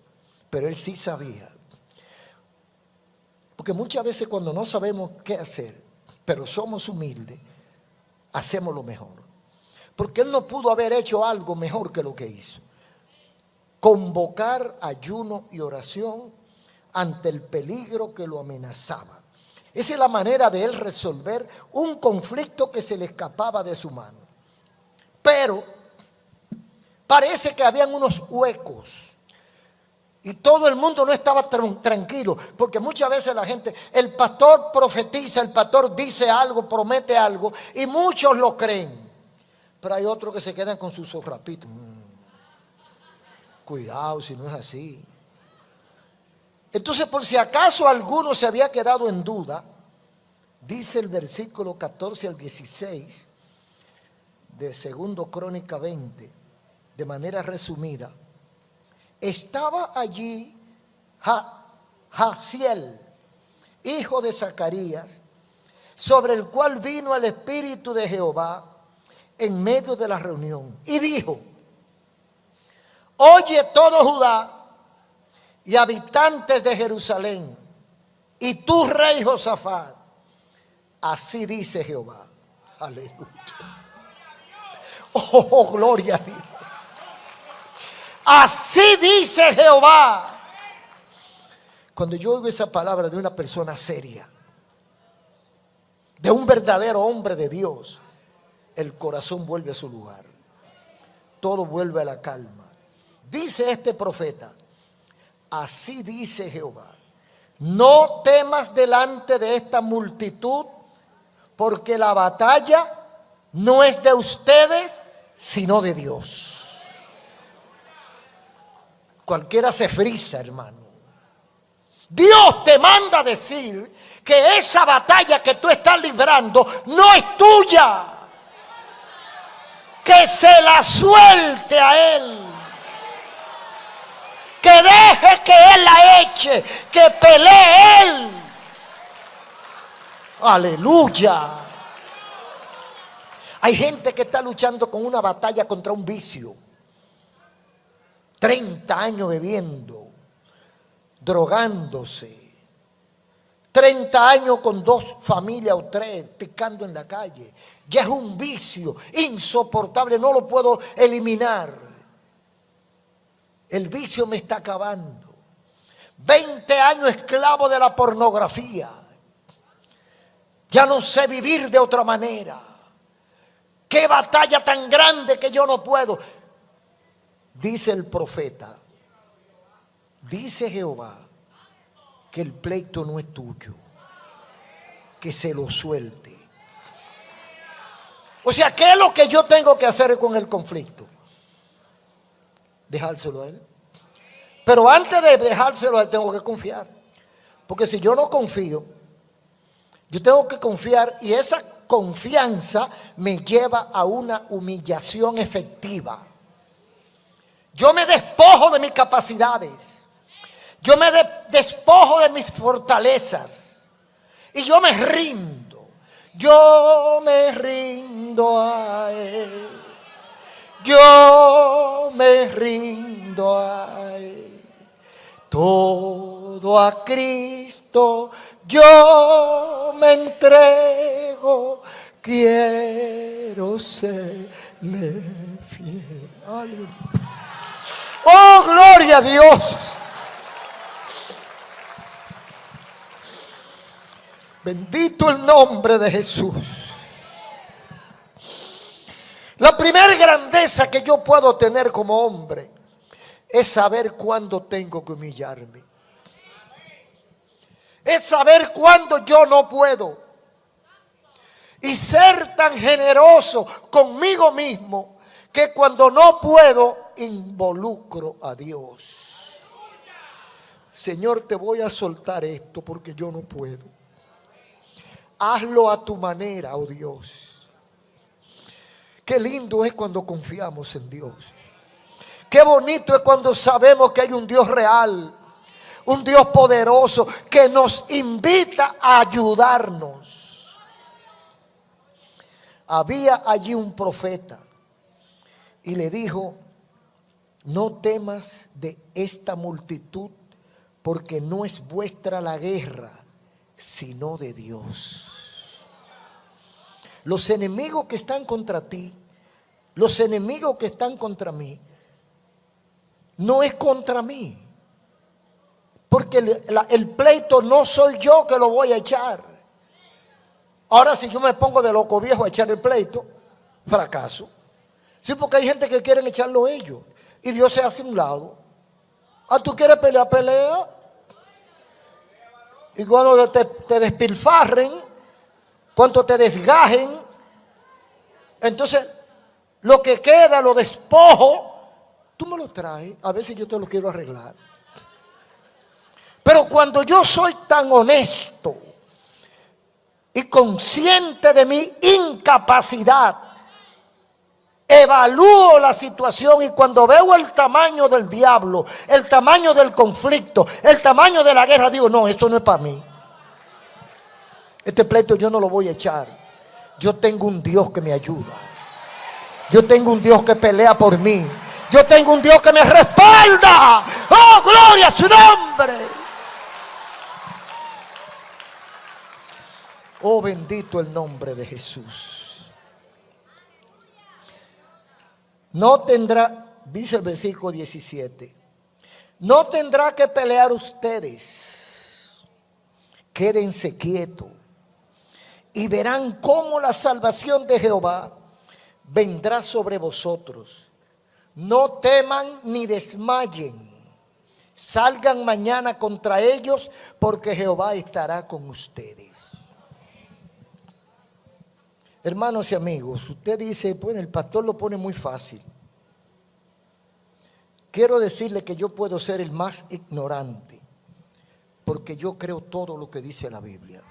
pero él sí sabía. Porque muchas veces cuando no sabemos qué hacer, pero somos humildes, hacemos lo mejor. Porque él no pudo haber hecho algo mejor que lo que hizo. Convocar ayuno y oración ante el peligro que lo amenazaba. Esa es la manera de él resolver un conflicto que se le escapaba de su mano. Pero parece que habían unos huecos y todo el mundo no estaba tranquilo, porque muchas veces la gente, el pastor profetiza, el pastor dice algo, promete algo y muchos lo creen, pero hay otros que se quedan con sus zorrapitos. Cuidado si no es así. Entonces, por si acaso alguno se había quedado en duda, dice el versículo 14 al 16 de 2 Crónica 20, de manera resumida. Estaba allí Jaziel, hijo de Zacarías, sobre el cual vino el Espíritu de Jehová en medio de la reunión, y dijo: oye todo Judá y habitantes de Jerusalén, y tú, rey Josafat, así dice Jehová. Aleluya. Oh, gloria a Dios. Así dice Jehová. Cuando yo oigo esa palabra de una persona seria, de un verdadero hombre de Dios, el corazón vuelve a su lugar. Todo vuelve a la calma. Dice este profeta: así dice Jehová, no temas delante de esta multitud, porque la batalla no es de ustedes, sino de Dios. Cualquiera se frisa, hermano. Dios te manda a decir que esa batalla que tú estás librando no es tuya. Que se la suelte a Él. Que deje que Él la eche, que pelee Él. Aleluya. Hay gente que está luchando con una batalla contra un vicio. 30 años bebiendo, drogándose, 30 años con 2 familias o 3 picando en la calle. Ya es un vicio insoportable, no lo puedo eliminar. El vicio me está acabando. 20 años esclavo de la pornografía. Ya no sé vivir de otra manera. Qué batalla tan grande que yo no puedo. Dice el profeta, dice Jehová, que el pleito no es tuyo, que se lo suelte. O sea, ¿qué es lo que yo tengo que hacer con el conflicto? Dejárselo a él. Pero antes de dejárselo a él tengo que confiar. Porque si yo no confío, yo tengo que confiar, y esa confianza me lleva a una humillación efectiva. Yo me despojo de mis capacidades. Yo me despojo de mis fortalezas. Y yo me rindo. Yo me rindo a Él. Yo me rindo a Él. Todo a Cristo yo me entrego. Quiero serle fiel. Aleluya. Oh, gloria a Dios. Bendito el nombre de Jesús. La primera grandeza que yo puedo tener como hombre es saber cuándo tengo que humillarme. Es saber cuándo yo no puedo. Y ser tan generoso conmigo mismo que cuando no puedo involucro a Dios. Señor, te voy a soltar esto porque yo no puedo. Hazlo a tu manera, oh Dios. Qué lindo es cuando confiamos en Dios. Qué bonito es cuando sabemos que hay un Dios real, un Dios poderoso que nos invita a ayudarnos. Había allí un profeta y le dijo: no temas de esta multitud, porque no es vuestra la guerra, sino de Dios. Los enemigos que están contra ti, los enemigos que están contra mí, no es contra mí. Porque el pleito no soy yo que lo voy a echar. Ahora, si yo me pongo de loco viejo a echar el pleito, fracaso. Sí, porque hay gente que quieren echarlo ellos y Dios se hace a un lado. Ah, ¿tú quieres pelear? Pelea. Y cuando te despilfarren, cuando te desgajen, entonces lo que queda, lo despojo, tú me lo traes. A veces yo te lo quiero arreglar. Pero cuando yo soy tan honesto y consciente de mi incapacidad, evalúo la situación, y cuando veo el tamaño del diablo, el tamaño del conflicto, el tamaño de la guerra, digo: no, esto no es para mí. Este pleito yo no lo voy a echar. Yo tengo un Dios que me ayuda. Yo tengo un Dios que pelea por mí. Yo tengo un Dios que me respalda. ¡Oh, gloria a su nombre! Oh, bendito el nombre de Jesús. No tendrá, dice el versículo 17, no tendrá que pelear ustedes. Quédense quietos y verán cómo la salvación de Jehová vendrá sobre vosotros. No teman ni desmayen. Salgan mañana contra ellos, porque Jehová estará con ustedes. Hermanos y amigos, usted dice: bueno, el pastor lo pone muy fácil. Quiero decirle que yo puedo ser el más ignorante, porque yo creo todo lo que dice la Biblia.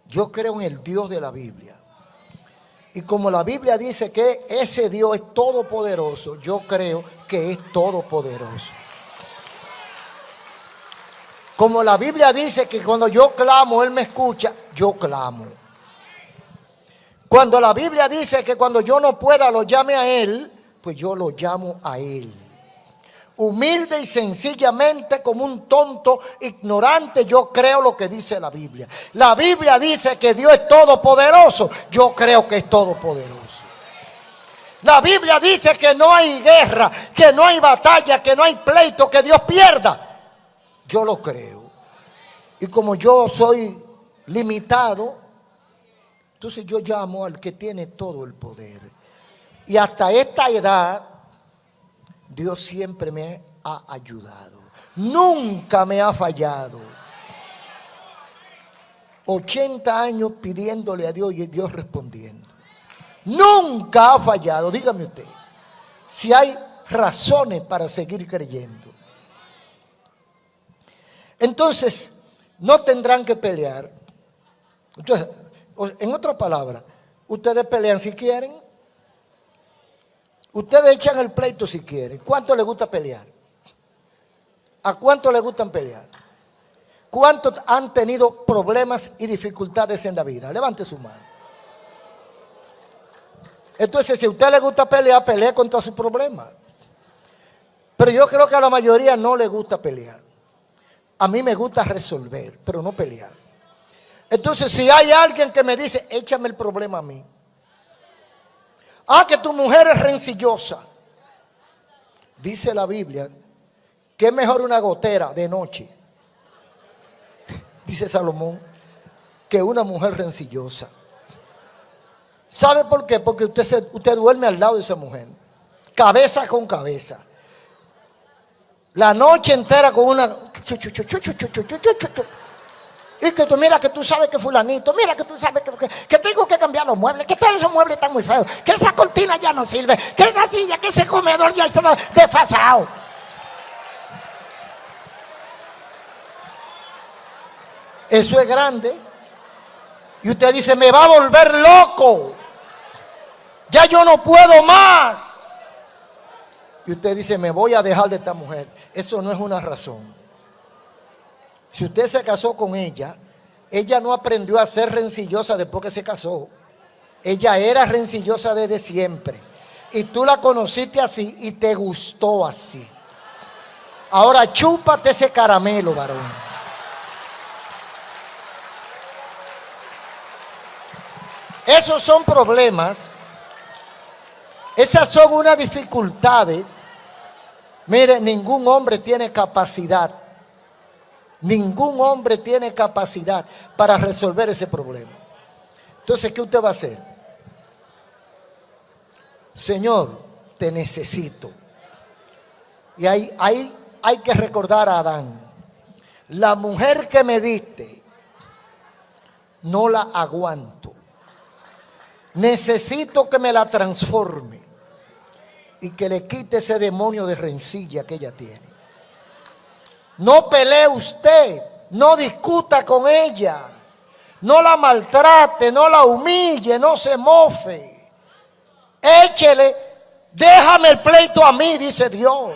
Yo creo en el Dios de la Biblia. Y como la Biblia dice que ese Dios es todopoderoso, yo creo que es todopoderoso. Como la Biblia dice que cuando yo clamo, Él me escucha, yo clamo. Cuando la Biblia dice que cuando yo no pueda lo llame a Él, pues yo lo llamo a Él. Humilde y sencillamente, como un tonto ignorante, yo creo lo que dice la Biblia. La Biblia dice que Dios es todopoderoso. Yo creo que es todopoderoso. La Biblia dice que no hay guerra, que no hay batalla, que no hay pleito, que Dios pierda. Yo lo creo. Y como yo soy limitado, entonces yo llamo al que tiene todo el poder. Y hasta esta edad, Dios siempre me ha ayudado. Nunca me ha fallado. 80 años pidiéndole a Dios y Dios respondiendo. Nunca ha fallado. Dígame usted, si hay razones para seguir creyendo. Entonces, no tendrán que pelear. Entonces, en otras palabras, ustedes pelean si quieren. Ustedes echan el pleito si quieren. ¿Cuánto les gusta pelear? ¿A cuánto les gustan pelear? ¿Cuántos han tenido problemas y dificultades en la vida? Levante su mano. Entonces, si a usted le gusta pelear, pelee contra sus problemas. Pero yo creo que a la mayoría no le gusta pelear. A mí me gusta resolver, pero no pelear. Entonces, si hay alguien que me dice, échame el problema a mí. Que tu mujer es rencillosa. Dice la Biblia que es mejor una gotera de noche, dice Salomón, que una mujer rencillosa. ¿Sabe por qué? Porque usted duerme al lado de esa mujer, cabeza con cabeza, la noche entera con una... Y que tú mira que tú sabes que fulanito, mira que tú sabes que tengo que cambiar los muebles, que todos esos muebles están muy feos, que esa cortina ya no sirve, que esa silla, que ese comedor ya está desfasado. Eso es grande. Y usted dice, me va a volver loco, ya yo no puedo más. Y usted dice, me voy a dejar de esta mujer. Eso no es una razón. Si usted se casó con ella, ella no aprendió a ser rencillosa después que se casó. Ella era rencillosa desde siempre. Y tú la conociste así y te gustó así. Ahora chúpate ese caramelo, varón. Esos son problemas. Esas son unas dificultades. Mire, ningún hombre tiene capacidad. Ningún hombre tiene capacidad para resolver ese problema. Entonces, ¿qué usted va a hacer? Señor, te necesito. Y hay que recordar a Adán. La mujer que me diste, no la aguanto. Necesito que me la transforme y que le quite ese demonio de rencilla que ella tiene. No pelee usted, no discuta con ella, no la maltrate, no la humille, no se mofe. Échele, déjame el pleito a mí, dice Dios.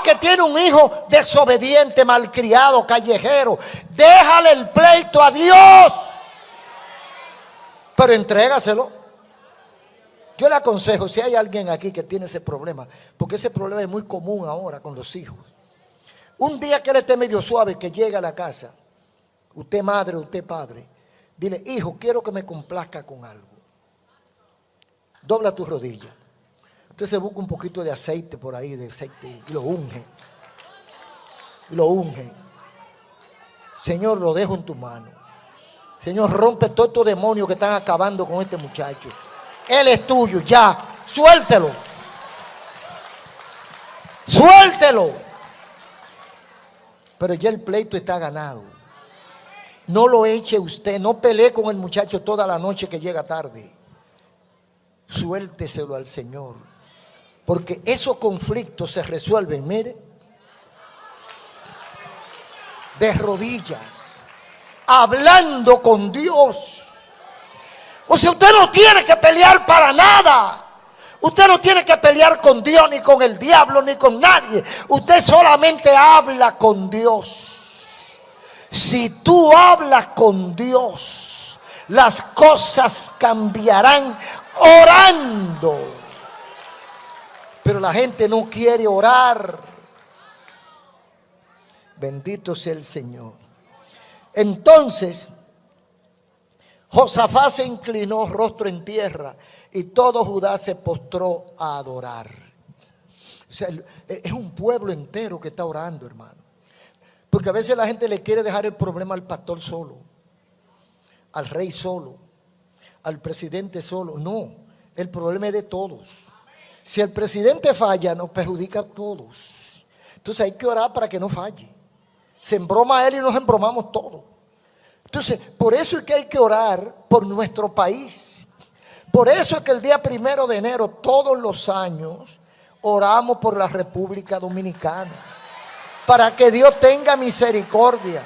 Que tiene un hijo desobediente, malcriado, callejero. Déjale el pleito a Dios, pero entrégaselo. Yo le aconsejo, si hay alguien aquí que tiene ese problema, porque ese problema es muy común ahora con los hijos. Un día que él esté medio suave, que llegue a la casa, usted madre, usted padre, dile, hijo, quiero que me complazca con algo. Dobla tus rodillas. Usted se busca un poquito de aceite por ahí, de aceite, y lo unge. Y lo unge. Señor, lo dejo en tu mano. Señor, rompe todos estos demonios que están acabando con este muchacho. Él es tuyo, ya. Suéltelo. Suéltelo. Pero ya el pleito está ganado. No lo eche usted, no pelee con el muchacho toda la noche que llega tarde. Suélteselo al Señor. Porque esos conflictos se resuelven, mire, de rodillas, hablando con Dios. O sea, usted no tiene que pelear para nada. Usted no tiene que pelear con Dios, ni con el diablo, ni con nadie. Usted solamente habla con Dios. Si tú hablas con Dios, las cosas cambiarán orando. Pero la gente no quiere orar. Bendito sea el Señor. Entonces, Josafat se inclinó rostro en tierra y todo Judá se postró a adorar. O sea, es un pueblo entero que está orando, hermano. Porque a veces la gente le quiere dejar el problema al pastor solo, al rey solo, al presidente solo. No, el problema es de todos. Si el presidente falla, nos perjudica a todos. Entonces hay que orar para que no falle. Se embroma él y nos embromamos todos. Entonces, por eso es que hay que orar por nuestro país. Por eso es que el día 1 de enero, todos los años, oramos por la República Dominicana. Para que Dios tenga misericordia.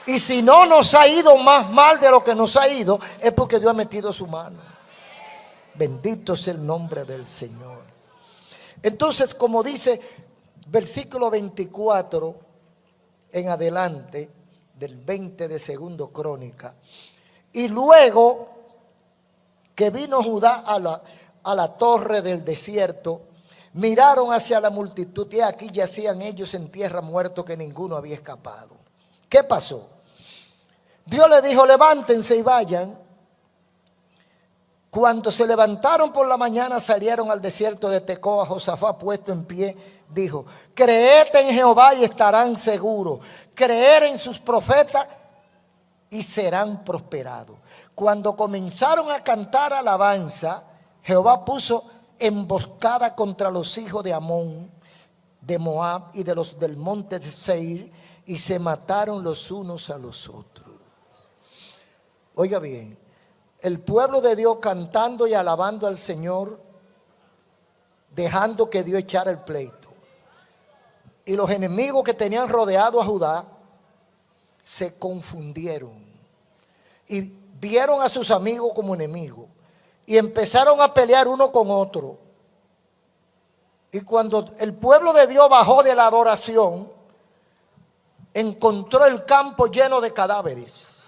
Y si no nos ha ido más mal de lo que nos ha ido, es porque Dios ha metido su mano. Bendito sea el nombre del Señor. Entonces, como dice versículo 24 en adelante, del 20 de Segundo Crónica, y luego que vino Judá a la torre del desierto, miraron hacia la multitud y aquí yacían ellos en tierra muertos, que ninguno había escapado. ¿Qué pasó? Dios le dijo: levántense y vayan. Cuando se levantaron por la mañana, salieron al desierto de Tecoa. Josafat, puesto en pie, dijo: creed en Jehová y estarán seguros. Creer en sus profetas y serán prosperados. Cuando comenzaron a cantar alabanza, Jehová puso emboscada contra los hijos de Amón, de Moab y de los del monte de Seir, y se mataron los unos a los otros. Oiga bien, el pueblo de Dios cantando y alabando al Señor, dejando que Dios echara el pleito. Y los enemigos que tenían rodeado a Judá se confundieron y vieron a sus amigos como enemigos y empezaron a pelear uno con otro. Y cuando el pueblo de Dios bajó de la adoración, encontró el campo lleno de cadáveres.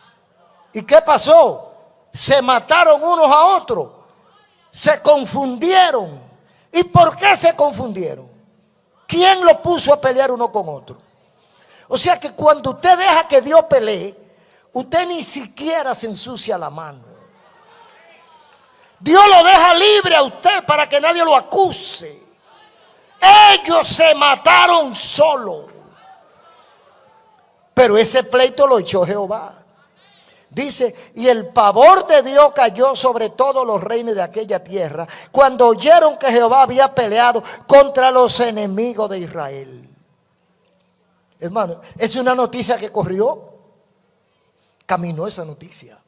¿Y qué pasó? Se mataron unos a otros, se confundieron. ¿Y por qué se confundieron? ¿Quién lo puso a pelear uno con otro? O sea que cuando usted deja que Dios pelee, usted ni siquiera se ensucia la mano. Dios lo deja libre a usted para que nadie lo acuse. Ellos se mataron solos, pero ese pleito lo echó Jehová. Dice: y el pavor de Dios cayó sobre todos los reinos de aquella tierra, cuando oyeron que Jehová había peleado contra los enemigos de Israel. Hermano, es una noticia que corrió. Caminó esa noticia.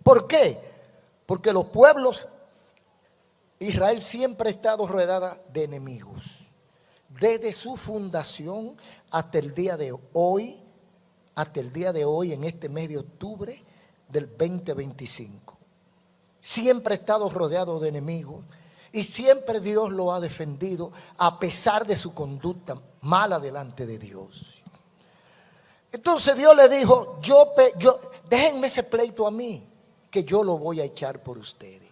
¿Por qué? Porque los pueblos, Israel siempre ha estado rodeada de enemigos. Desde su fundación hasta el día de hoy. Hasta el día de hoy, en este mes de octubre del 2025. Siempre ha estado rodeado de enemigos y siempre Dios lo ha defendido a pesar de su conducta mala delante de Dios. Entonces Dios le dijo: déjenme ese pleito a mí, que yo lo voy a echar por ustedes.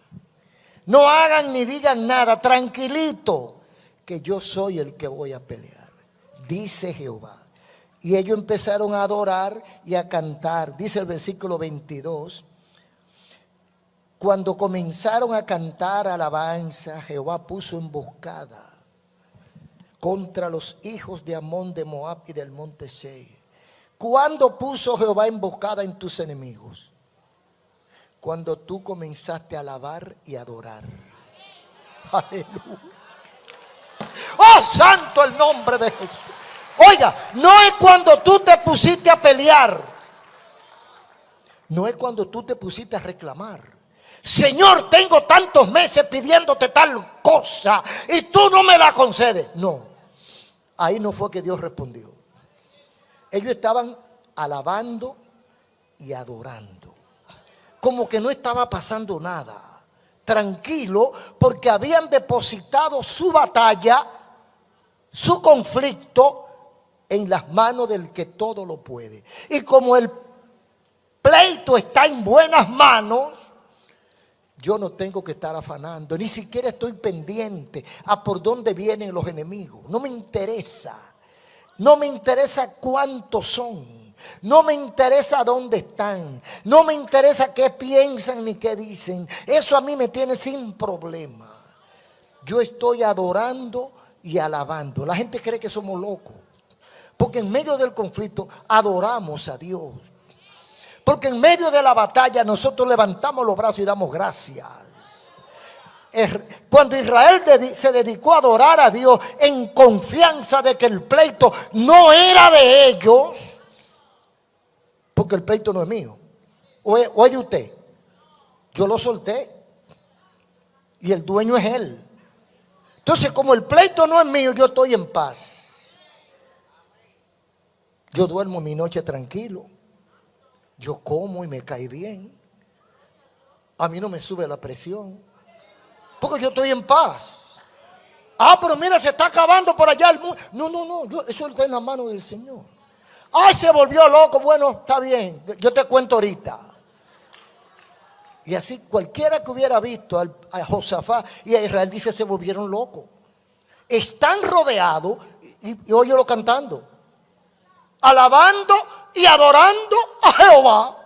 No hagan ni digan nada, tranquilito, que yo soy el que voy a pelear, dice Jehová. Y ellos empezaron a adorar y a cantar. Dice el versículo 22. Cuando comenzaron a cantar alabanza, Jehová puso emboscada contra los hijos de Amón, de Moab y del monte Seir. ¿Cuándo puso Jehová emboscada en tus enemigos? Cuando tú comenzaste a alabar y adorar. Aleluya. ¡Oh, santo el nombre de Jesús! Oiga, no es cuando tú te pusiste a pelear. No es cuando tú te pusiste a reclamar. Señor, tengo tantos meses pidiéndote tal cosa y tú no me la concedes. No, ahí no fue que Dios respondió. Ellos estaban alabando y adorando, como que no estaba pasando nada. Tranquilo, porque habían depositado su batalla, su conflicto, en las manos del que todo lo puede. Y como el pleito está en buenas manos, yo no tengo que estar afanando, ni siquiera estoy pendiente a por dónde vienen los enemigos. No me interesa. No me interesa cuántos son. No me interesa dónde están. No me interesa qué piensan ni qué dicen. Eso a mí me tiene sin problema. Yo estoy adorando y alabando. La gente cree que somos locos, porque en medio del conflicto adoramos a Dios. Porque en medio de la batalla nosotros levantamos los brazos y damos gracias. Cuando Israel se dedicó a adorar a Dios en confianza de que el pleito no era de ellos, porque el pleito no es mío, o es de usted, yo lo solté y el dueño es él. Entonces, como el pleito no es mío, yo estoy en paz. Yo duermo mi noche tranquilo, yo como y me cae bien, a mí no me sube la presión, porque yo estoy en paz. Pero mira, se está acabando por allá el mundo. No, eso está en la mano del Señor. Se volvió loco. Bueno, está bien, yo te cuento ahorita. Y así cualquiera que hubiera visto a Josafat y a Israel, dice, se volvieron locos. Están rodeados y óyelo cantando, alabando y adorando a Jehová,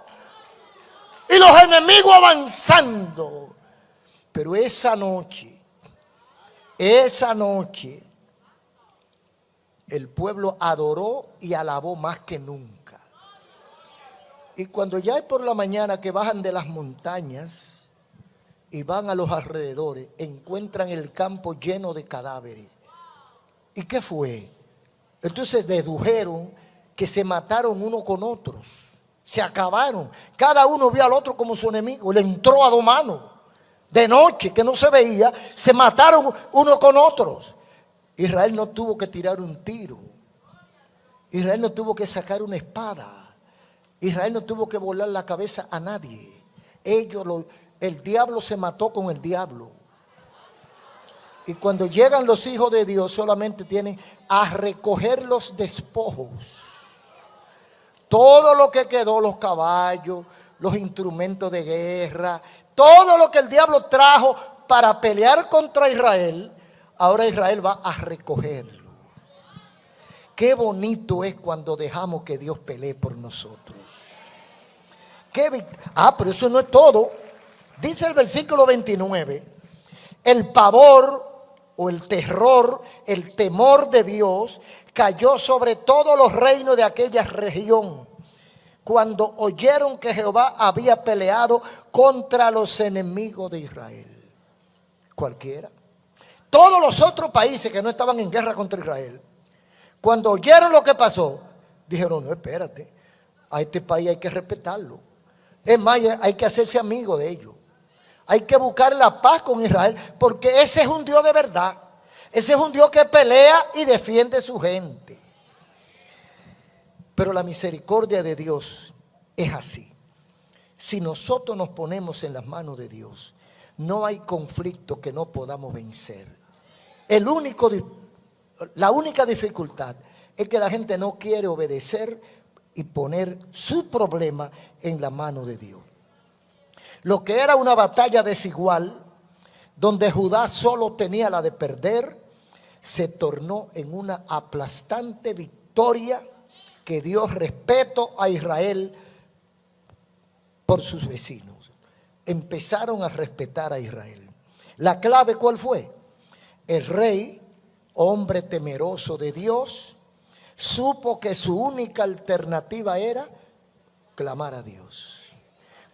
y los enemigos avanzando. Pero esa noche, el pueblo adoró y alabó más que nunca. Y cuando ya es por la mañana que bajan de las montañas y van a los alrededores, encuentran el campo lleno de cadáveres. ¿Y qué fue? Entonces dedujeron que se mataron uno con otros, se acabaron. Cada uno vio al otro como su enemigo, le entró a dos manos. De noche, que no se veía, se mataron unos con otros. Israel no tuvo que tirar un tiro. Israel no tuvo que sacar una espada. Israel no tuvo que volar la cabeza a nadie. El diablo se mató con el diablo. Y cuando llegan los hijos de Dios, solamente tienen a recoger los despojos. Todo lo que quedó, los caballos, los instrumentos de guerra, todo lo que el diablo trajo para pelear contra Israel, ahora Israel va a recogerlo. Qué bonito es cuando dejamos que Dios pelee por nosotros. Pero eso no es todo. Dice el versículo 29, el pavor o el terror, el temor de Dios cayó sobre todos los reinos de aquella región, cuando oyeron que Jehová había peleado contra los enemigos de Israel. Cualquiera. Todos los otros países que no estaban en guerra contra Israel, cuando oyeron lo que pasó, dijeron, no, espérate, a este país hay que respetarlo. Es más, hay que hacerse amigo de ellos. Hay que buscar la paz con Israel, porque ese es un Dios de verdad. Ese es un Dios que pelea y defiende a su gente. Pero la misericordia de Dios es así. Si nosotros nos ponemos en las manos de Dios, no hay conflicto que no podamos vencer. La única dificultad es que la gente no quiere obedecer y poner su problema en la mano de Dios. Lo que era una batalla desigual, donde Judá solo tenía la de perder, se tornó en una aplastante victoria que dio respeto a Israel por sus vecinos. Empezaron a respetar a Israel. La clave, ¿cuál fue? El rey, hombre temeroso de Dios, supo que su única alternativa era clamar a Dios.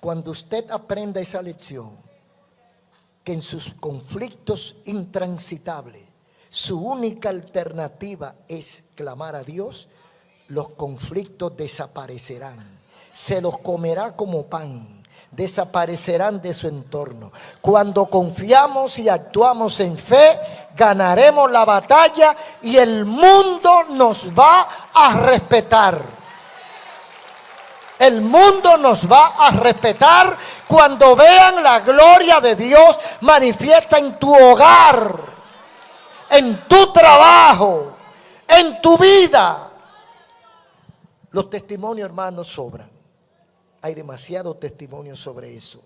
Cuando usted aprenda esa lección, que en sus conflictos intransitables, su única alternativa es clamar a Dios, los conflictos desaparecerán. Se los comerá como pan. Desaparecerán de su entorno. Cuando confiamos y actuamos en fe, ganaremos la batalla y el mundo nos va a respetar. El mundo nos va a respetar cuando vean la gloria de Dios manifiesta en tu hogar, en tu trabajo, en tu vida. Los testimonios, hermanos, sobran. Hay demasiados testimonios sobre eso.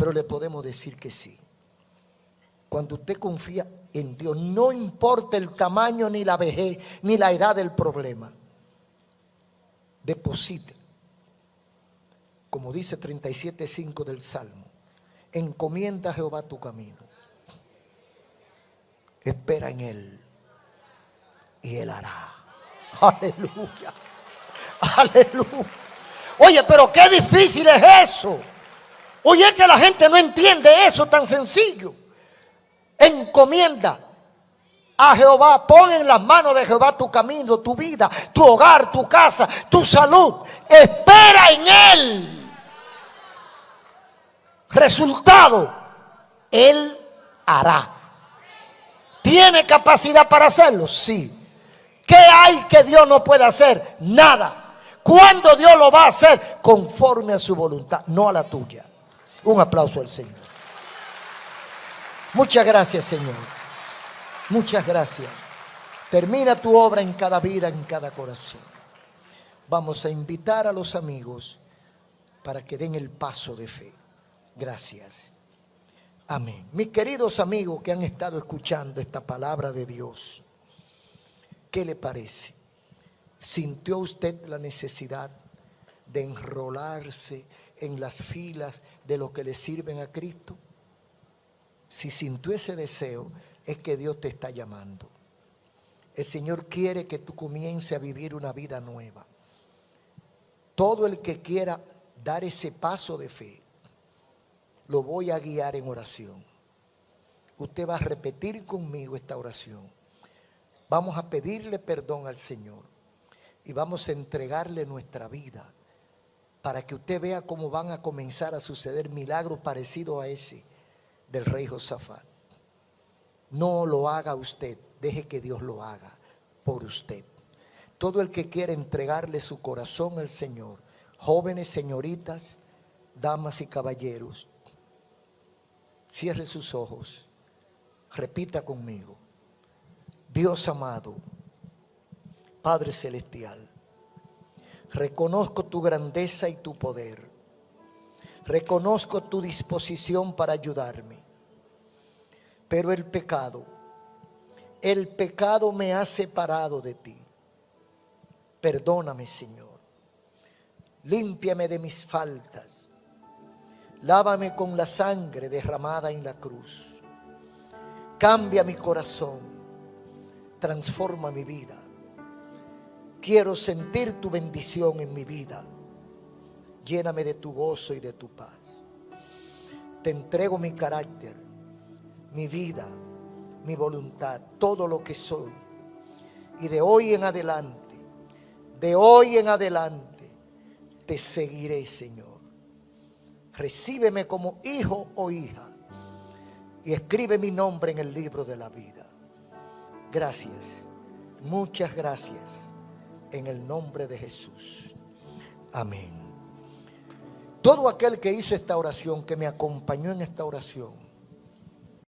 pero le podemos decir que sí. Cuando usted confía en Dios, no importa el tamaño, ni la vejez, ni la edad del problema, deposite. Como dice 37:5 del Salmo, encomienda a Jehová tu camino, espera en Él y Él hará. Aleluya, aleluya. Oye, pero qué difícil es eso. Oye, es que la gente no entiende eso tan sencillo. Encomienda a Jehová, pon en las manos de Jehová tu camino, tu vida, tu hogar, tu casa, tu salud. Espera en Él. Resultado, Él hará. ¿Tiene capacidad para hacerlo? Sí. ¿Qué hay que Dios no puede hacer? Nada. ¿Cuándo Dios lo va a hacer? Conforme a su voluntad, no a la tuya. Un aplauso al Señor. Muchas gracias, Señor. Muchas gracias. Termina tu obra en cada vida, en cada corazón. Vamos a invitar a los amigos para que den el paso de fe. Gracias. Amén. Mis queridos amigos que han estado escuchando esta palabra de Dios, ¿qué le parece? ¿Sintió usted la necesidad de enrolarse en las filas de los que le sirven a Cristo? Si sintió ese deseo, es que Dios te está llamando. El Señor quiere que tú comiences a vivir una vida nueva. Todo el que quiera dar ese paso de fe, lo voy a guiar en oración. Usted va a repetir conmigo esta oración. Vamos a pedirle perdón al Señor y vamos a entregarle nuestra vida para que usted vea cómo van a comenzar a suceder milagros parecidos a ese del rey Josafat. No lo haga usted, deje que Dios lo haga por usted. Todo el que quiera entregarle su corazón al Señor, jóvenes, señoritas, damas y caballeros, cierre sus ojos, repita conmigo. Dios amado, Padre celestial, reconozco tu grandeza y tu poder. Reconozco tu disposición para ayudarme. Pero el pecado me ha separado de ti. Perdóname, Señor. Límpiame de mis faltas. Lávame con la sangre derramada en la cruz. Cambia mi corazón. Transforma mi vida. Quiero sentir tu bendición en mi vida. Lléname de tu gozo y de tu paz. Te entrego mi carácter, mi vida, mi voluntad, todo lo que soy. Y de hoy en adelante, te seguiré, Señor. Recíbeme como hijo o hija y escribe mi nombre en el libro de la vida. Gracias, muchas gracias, en el nombre de Jesús. Amén. Todo aquel que hizo esta oración, que me acompañó en esta oración,